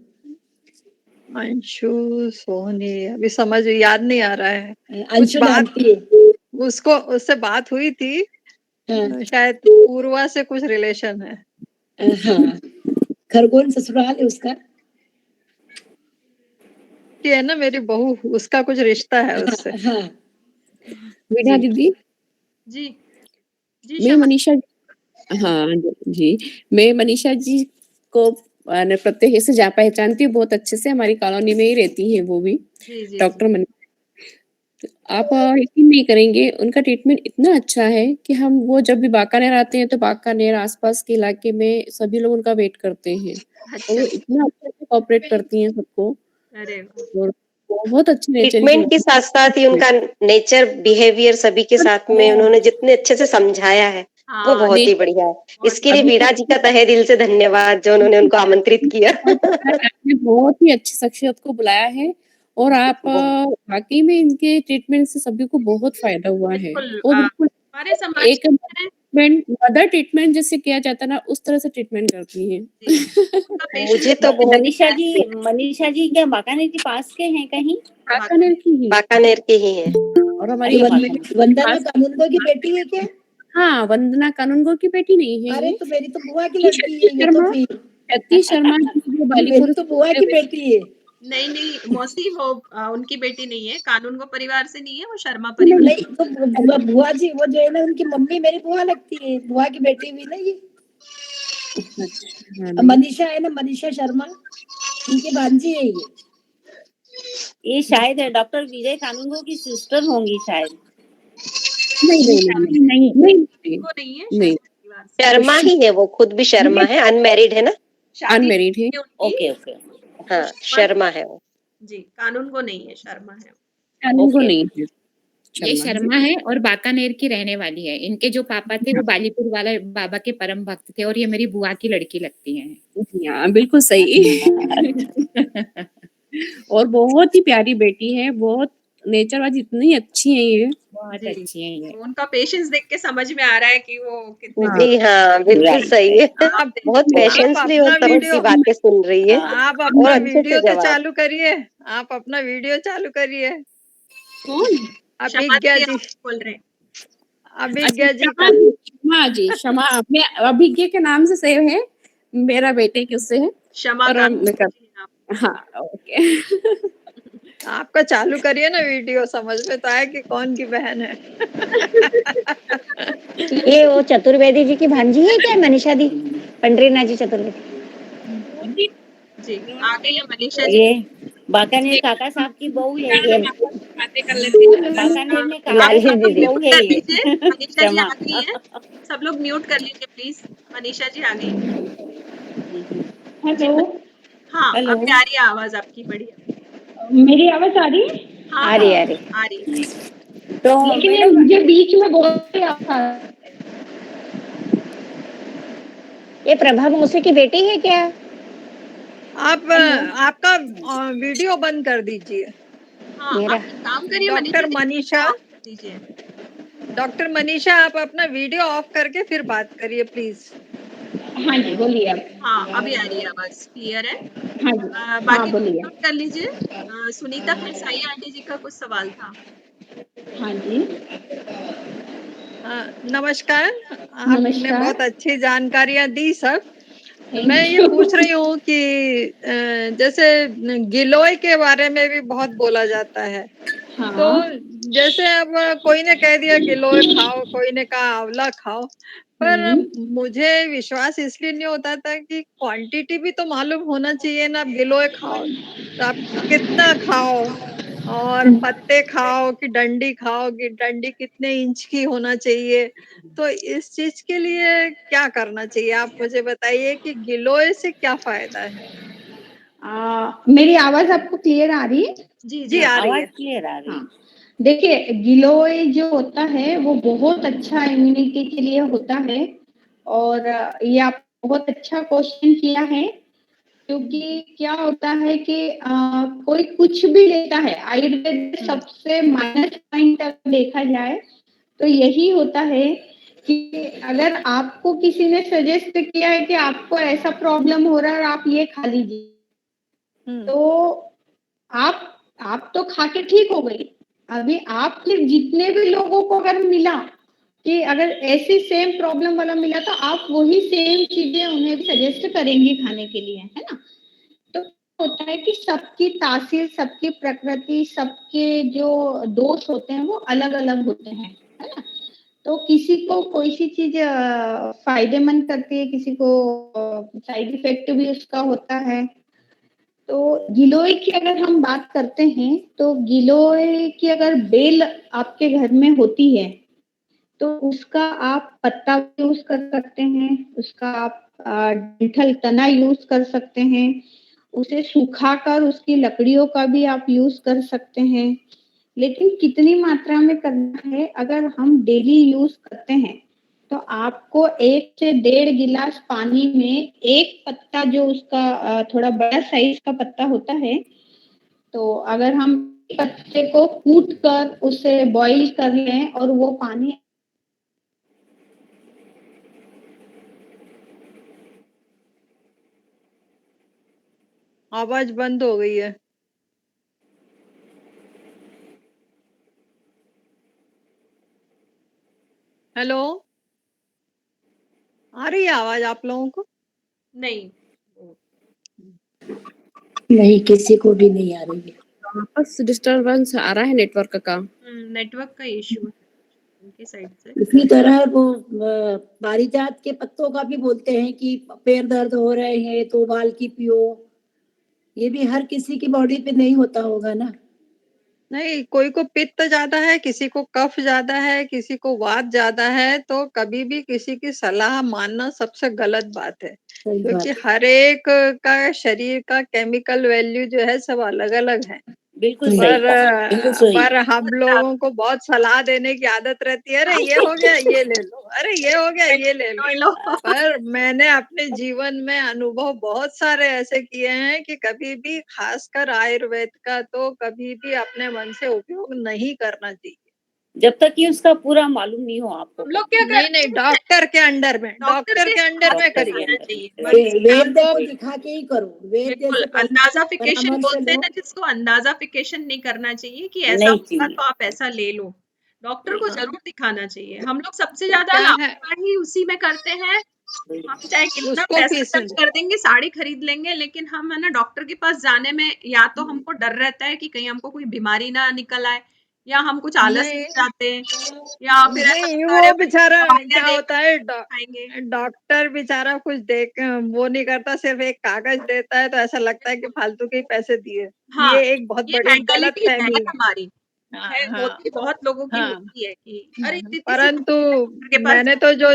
अंशु सोहनी, अभी समझ याद नहीं आ रहा है। अंशु जानती है? उसको उससे बात हुई थी। शायद पूर्वा से कुछ रिलेशन है। हाँ, खरगोन ससुराल है उसका। है ना, मेरी बहू, उसका कुछ रिश्ता है उससे। वीणा दीदी, जी मैं मनीषा हाँ जी, मैं मनीषा जी को प्रत्येक से पहचानती हूँ बहुत अच्छे से, हमारी कॉलोनी में ही रहती हैं वो भी, जी, जी, डॉक्टर मनी। आप यकीन नहीं करेंगे, उनका ट्रीटमेंट इतना अच्छा है कि हम वो जब भी बांकानेर आते हैं, तो बांकानेर आस-पास के इलाके में सभी लोग उनका वेट करते हैं। और वो अच्छा। इतना अच्छे से कोऑपरेट करती हैं सबको अरे वाह! और बहुत अच्छे नेचर की ट्रीटमेंट के साथ-साथ ही उनका नेचर, बिहेवियर सभी के साथ में उन्होंने जितने अच्छे से समझाया है, वो हाँ, बहुत ही नेचर बढ़िया है। इसके लिए अभी वीणा जी का तहे दिल से धन्यवाद जो उन्होंने उनको आमंत्रित किया। आपने बहुत ही अच्छी शख्सियत को बुलाया है और आप वाक़ई में इनके ट्रीटमेंट से सभी को बहुत फ़ायदा हुआ है। बिल्कुल वो बिल्कुल हमारे समाज एक मदर ट्रीटमेंट जैसे किया जाता है ना, उस तरह से ट्रीटमेंट करती हैं। मुझे तो बहुत मनीषा जी क्या बांकानेर के पास के हैं कहीं? बांकानेर की ही। बांकानेर के ही हैं। और हमारी वंदना कानूनगो की बेटी है क्या? हाँ, वंदना कानूनगो की बेटी नहीं है अरे ये। तो मेरी तो बुआ की लड़की है ये तो फिर। शक्ति शर्मा जी जो बालीपुर मेरी तो बुआ की बेटी है। नहीं, नहीं, मौसी वो उनकी बेटी नहीं है, कानूनगो परिवार से नहीं है, वो शर्मा परिवार नहीं तो बुआ जी वो जो है ना उनकी मम्मी मेरी बुआ लगती है, बुआ की बेटी भी ना ये। मनीषा है ना, मनीषा शर्मा, इनकी भांजी है ये। ये शायद डॉक्टर विजय कानूनगो की सिस्टर होंगी शायद। नहीं। वो नहीं है, नहीं। शर्मा ही है, वो खुद भी शर्मा है, अनमैरिड है ना? अनमैरिड है। Okay okay. हाँ, शर्मा है वो। जी, कानूनगो नहीं है, शर्मा है। कानूनगो नहीं है। ये शर्मा है और बांकानेर की रहने वाली है। इनके जो पापा थे वो बालीपुर वाला बाबा के परम भक्त थे और ये मेरी बुआ की लड़की लगती हैं। जी हाँ, बिल्कुल सही। और बहुत ही प्यारी बेटी है, बहुत नेचर वाइज इतनी अच्छी है ये। बहुत अच्छी है ये। उनका पेशेंस देख के समझ में आ रहा है कि वो कितने जी हाँ, बिल्कुल सही है। बहुत पेशेंसली और तरह की बातें सुन रही है आप और अपना अच्छे वीडियो से तो जवाब। चालू करिए। आप अपना वीडियो चालू करिए। कौन? अभिज्ञा जी बोल रहे हैं। अभिज्ञा जी का। क्षमा जी, क्षमा। मैं अभिज्ञा के नाम से सेव है, मेरा बेटे के उससे है। क्षमा और हाँ, ओके। आपका चालू करिए ना वीडियो, समझ में तो आए कि कौन की बहन है। ये वो चतुर्वेदी जी की भांजी है क्या मनीषा दी? पंडरीनाथ जी चतुर्वेदी। जी, आ गई है मनीषा जी। ये बांकानेर काका साहब की बहू है ये। बातें कर लेते हैं। बांकानेर में काका साहब की बहू है ये। मनीषा जी क्षमा। आ गई है, सब लोग म्यूट कर लीजिए प्लीज। मनीषा जी आ गई। हेलो। हाँ, हेलो। अभी आ रही है आवाज आपकी, बढ़िया। मेरी आवाज आ रही है? हाँ, आ रही हाँ, आ रही। आ रही है। तो लेकिन ये मुझे बीच में बहुत ये प्रभा मौसी की बेटी है क्या? आप आपका वीडियो बंद कर दीजिए। हाँ, आप एक काम करिए डॉक्टर मनीषा मनीषा, जी, दीजिए। डॉक्टर मनीषा आप अपना वीडियो ऑफ करके फिर बात करिए प्लीज। हाँ जी बोलिए आप। हाँ, अभी आ रही है आवाज, क्लियर है। हाँ जी। बाकी हाँ बोलिए। नोट कर लीजिए। सुनीता परसाई आंटी जी का कुछ सवाल था। हाँ जी। नमस्कार। आपने नमस्कार। बहुत अच्छी जानकारियां दी सब। Thank मैं ये you. पूछ रही हूँ कि जैसे गिलोय के बारे में भी बहुत बोला जाता है। हाँ। तो जैसे अब कोई ने कह दिया गिलोय खाओ, कोई ने कहा आंवला खाओ, पर मुझे विश्वास इसलिए नहीं होता था कि क्वांटिटी भी तो मालूम होना चाहिए ना। गिलोय खाओ तो आप कितना खाओ, और पत्ते खाओ कि डंडी खाओ, कि डंडी कितने इंच की होना चाहिए। तो इस चीज के लिए क्या करना चाहिए, आप मुझे बताइए कि गिलोय से क्या फायदा है। मेरी आवाज आपको क्लियर आ रही है? जी आ रही है। क्लियर आ रही है। देखिए गिलोय जो होता है वो बहुत अच्छा इम्यूनिटी के लिए होता है। और ये आप बहुत अच्छा क्वेश्चन किया है, क्योंकि क्या होता है कि कोई कुछ भी लेता है, आयुर्वेद में सबसे माइनस पॉइंट अगर देखा जाए तो यही होता है कि अगर आपको किसी ने सजेस्ट किया है कि आपको ऐसा प्रॉब्लम हो रहा है और आप ये खा लीजिए, तो आप तो खा के ठीक हो गई। अभी आपके जितने भी लोगों को अगर मिला कि अगर ऐसी सेम प्रॉब्लम वाला मिला, तो आप वही सेम चीजें उन्हें भी सजेस्ट करेंगी खाने के लिए, है ना। तो होता है कि सबकी तासीर, सबकी प्रकृति, सबके जो दोष होते हैं वो अलग अलग होते हैं, है ना। तो किसी को कोई सी चीज फायदेमंद करती है, किसी को साइड इफेक्ट भी उसका होता है। तो गिलोय की अगर हम बात करते हैं तो गिलोय की अगर बेल आपके घर में होती है तो उसका आप पत्ता यूज कर सकते हैं, उसका आप डंठल तना यूज कर सकते हैं, उसे सुखाकर उसकी लकड़ियों का भी आप यूज कर सकते हैं। लेकिन कितनी मात्रा में करना है, अगर हम डेली यूज करते हैं तो आपको 1 से 1.5 गिलास पानी में एक पत्ता, जो उसका थोड़ा बड़ा साइज का पत्ता होता है, तो अगर हम पत्ते को कूट कर उसे बॉईल कर लें और वो पानी आवाज बंद हो गई है। हेलो, आ रही है आवाज आप लोगों को? नहीं, नहीं, किसी को भी नहीं आ रही है। वापस डिस्टरबेंस आ रहा है नेटवर्क का। नेटवर्क का इश्यू है उनकी साइड से। इसी तरह वो पारिजात के पत्तों का भी बोलते हैं कि पैर दर्द हो रहे हैं तो उबाल के पियो। ये भी हर किसी की बॉडी पे नहीं होता होगा ना। नहीं, कोई को पित्त ज्यादा है, किसी को कफ ज्यादा है, किसी को वात ज्यादा है, तो कभी भी किसी की सलाह मानना सबसे गलत बात है, सही बात क्योंकि है। हर एक का शरीर का केमिकल वैल्यू जो है सब अलग अलग है। बिल्कुल सही कहा, बिल्कुल सही। पर हम लोगों को बहुत सलाह देने की आदत रहती है, अरे ये हो गया ये ले लो, अरे ये हो गया ये ले लो। पर मैंने अपने जीवन में अनुभव बहुत सारे ऐसे किए हैं कि कभी भी, खासकर आयुर्वेद का, तो कभी भी अपने मन से उपयोग नहीं करना चाहिए जब तक कि उसका पूरा मालूम नहीं हो आपको। हम लोग क्या नहीं नहीं, डॉक्टर के अंडर में, डॉक्टर के अंडर में डॉक्टर के करिए। अंदर चाहिए। वैद्य को दिखा के ही करो। वैद्य बिल्कुल, से अंदाजाफिकेशन परामर्श बोलते हैं लो। ना जिसको, अंदाजाफिकेशन नहीं करना चाहिए कि ऐसा नहीं होगा चाहिए। तो आप ऐसा ले लो। डॉक्टर को हाँ। जरूर दिखाना चाहिए। हम लोग सबसे तो ज्यादा क्या है, लापरवाही उसी में करते हैं। हम चाहे कितना उसको पैसा किस खर्च कर देंगे, साड़ी खरीद लेंगे, लेकिन हम है ना डॉक्टर के पास जाने में या तो हमको डर रहता है कि कहीं हमको कोई बीमारी ना निकल आए, या हम कुछ आलस नहीं कर जाते हैं, या फिर ऐसा नहीं, लगता है, अरे वो भाई बेचारा दवाइयाँ क्या दे होता है, खाएंगे। डॉक्टर बेचारा कुछ देख वो नहीं करता, सिर्फ एक कागज देता है, तो ऐसा लगता है कि फालतू के ही पैसे दिए। हाँ, ये एक बहुत ये बड़ी गलत मेंटालिटी है फहमी हमारी, हाँ है, हाँ होती बहुत लोगों की हाँ। होती है कि अरे इतनी सी परंतु दवाई है, डॉक्टर के पास मैंने तो जो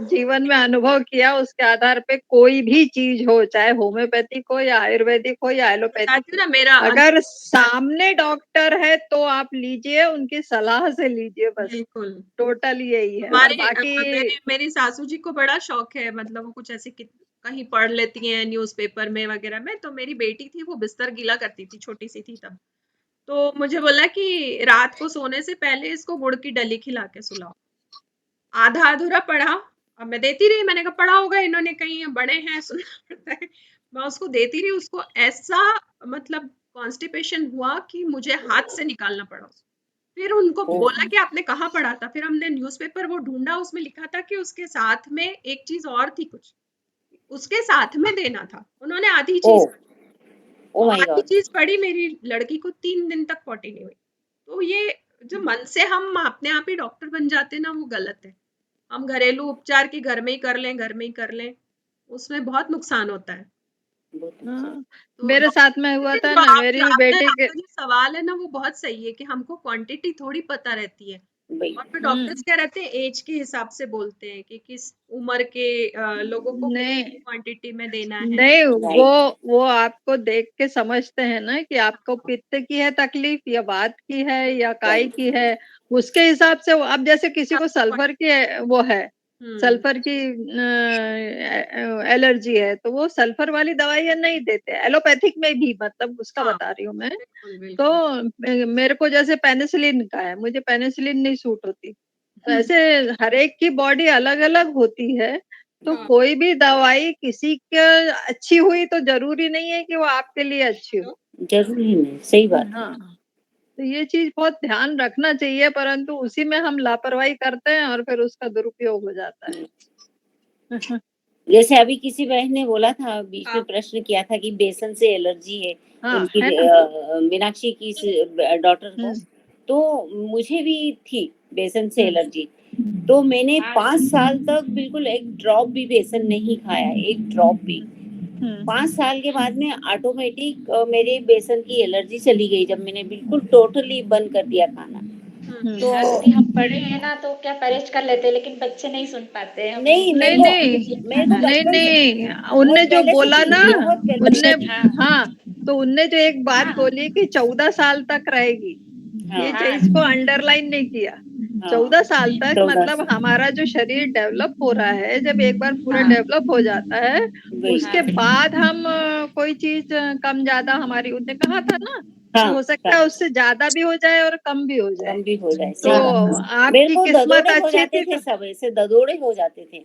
जीवन में अनुभव किया उसके आधार पे, कोई भी चीज हो, चाहे होम्योपैथिक हो या आयुर्वेदिक हो या एलोपैथिक बताती हूँ हो, ना मेरा अगर सामने डॉक्टर है तो आप लीजिए, उनकी सलाह से लीजिए, बस बिल्कुल। टोटल यही है। और हमारे बाकी मेरी सासू जी को बड़ा शौक है, मतलब वो कुछ ऐसे कहीं पढ़ लेती हैं न्यूज़पेपर में वगैरह में। तो मेरी बेटी थी, वो बिस्तर गीला करती थी, छोटी सी थी तब। तो मुझे बोला कि रात को सोने से पहले इसको गुड़ की डली खिला के सुलाओ। आधा अधूरा पढ़ा, अब मैं देती रही, मैंने कहा पढ़ा होगा इन्होंने कहीं, बड़े हैं सुनना पड़ता है। मैं उसको देती रही, उसको ऐसा मतलब कॉन्स्टिपेशन हुआ कि मुझे हाथ से निकालना पड़ा उसको। फिर उनको बोला कि आपने कहाँ पढ़ा था? फिर हमने न्यूज़पेपर वो ढूंढा, उसमें लिखा था कि उसके साथ में एक चीज और थी, कुछ उसके साथ में देना था। उन्होंने आधी चीज ओ माय आधी गॉड। चीज पढ़ी, मेरी लड़की को 3 दिन तक पॉटी नहीं हुई। तो ये जो मन से हम अपने आप ही डॉक्टर बन जाते हैं ना, वो गलत है। हम घरेलू उपचार की घर में ही कर लें, घर में ही कर लें, उसमें बहुत नुकसान होता है। हाँ, तो मेरे साथ में हुआ लेकिन था जो ना, आप मेरी आपने बेटी के आपका जो सवाल है ना, वो बहुत सही है कि हमको क्वांटिटी थोड़ी पता रहती है। और फिर डॉक्टर्स क्या रहते हैं, एज के हिसाब से बोलते हैं कि किस उम्र के लोगों को नहीं कितनी क्वांटिटी में देना है। नहीं, वो आपको देख के समझते हैं ना कि आपको पित्त की है तकलीफ या वात की है या काय की है, उसके हिसाब से अब जैसे किसी को सल्फर की वो है, सल्फर की एलर्जी है, तो वो सल्फर वाली दवाइयां नहीं देते, एलोपैथिक में भी, मतलब उसका बता रही हूँ मैं। तो मेरे को जैसे पेनिसिलिन का है, मुझे पेनिसिलिन नहीं सूट होती, तो ऐसे हर एक की बॉडी अलग अलग होती है। तो कोई भी दवाई किसी के अच्छी हुई तो जरूरी नहीं है कि वो आपके लिए अच्छी हो। जरूरी नहीं, सही बात है। हाँ, तो ये चीज बहुत ध्यान रखना चाहिए, परंतु उसी में हम लापरवाही करते हैं और फिर उसका दुरुपयोग हो जाता है। जैसे अभी किसी बहन ने बोला था, बीच में प्रश्न किया था कि बेसन से एलर्जी है हाँ, उनकी, है ना? मीनाक्षी की डॉटर को। तो मुझे भी थी बेसन से एलर्जी, तो मैंने 5 साल तक बिल्कुल एक ड्रॉप भी बेसन नहीं खाया, एक ड्रॉप भी। 5 साल के बाद में ऑटोमेटिक मेरे बेसन की एलर्जी चली गई, जब मैंने बिल्कुल टोटली बंद कर दिया खाना। तो अभी हम बड़े हैं ना, तो क्या परहेज कर लेते हैं, लेकिन बच्चे नहीं सुन पाते हैं। नहीं, नहीं नहीं, उनने जो बोला ना, उनने हाँ, तो उनने जो एक बात बोली कि 14 साल तक रहेगी, ये चीज को अंडरलाइन नहीं किया। 14 साल तक मतलब हमारा जो शरीर डेवलप हो रहा है, जब एक बार पूरा डेवलप हो जाता है, उसके बाद हम कोई चीज कम ज्यादा हमारी, उनने कहा था ना, हो सकता है उससे ज्यादा भी हो जाए और कम भी हो जाए। तो आपकी किस्मत अच्छी थी। थे, सब ऐसे ददोड़े हो जाते थे,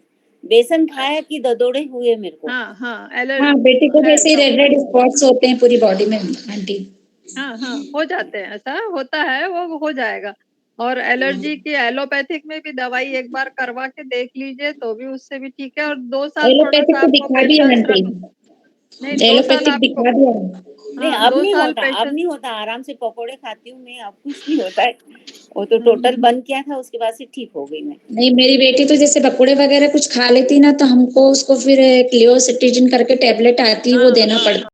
बेसन खाया कि ददोड़े हुए मेरे को। हाँ, बेटे को जैसे रेड स्पॉट्स होते हैं पूरी बॉडी में आंटी। हाँ, हो जाते हैं, ऐसा होता है, वो हो जाएगा। और एलर्जी की एलोपैथिक में भी दवाई एक बार करवा के देख लीजिए, तो भी उससे भी ठीक है। और 2 साल थोड़ा सा आपको पेशेंस रखना। नहीं, 2 साल आपको नहीं, अब नहीं होता, अब नहीं होता, आराम से पकोड़े खाती हूँ मैं, अब कुछ नहीं होता है। वो तो टोटल बंद किया था, उसके बाद से ठीक हो गई मैं। नहीं, मेरी बेटी तो जैसे पकोड़े वगैरह कुछ खा लेती ना, तो हमको उसको फिर लियोसिट्रिजिन करके टैबलेट आती है, वो देना पड़ता।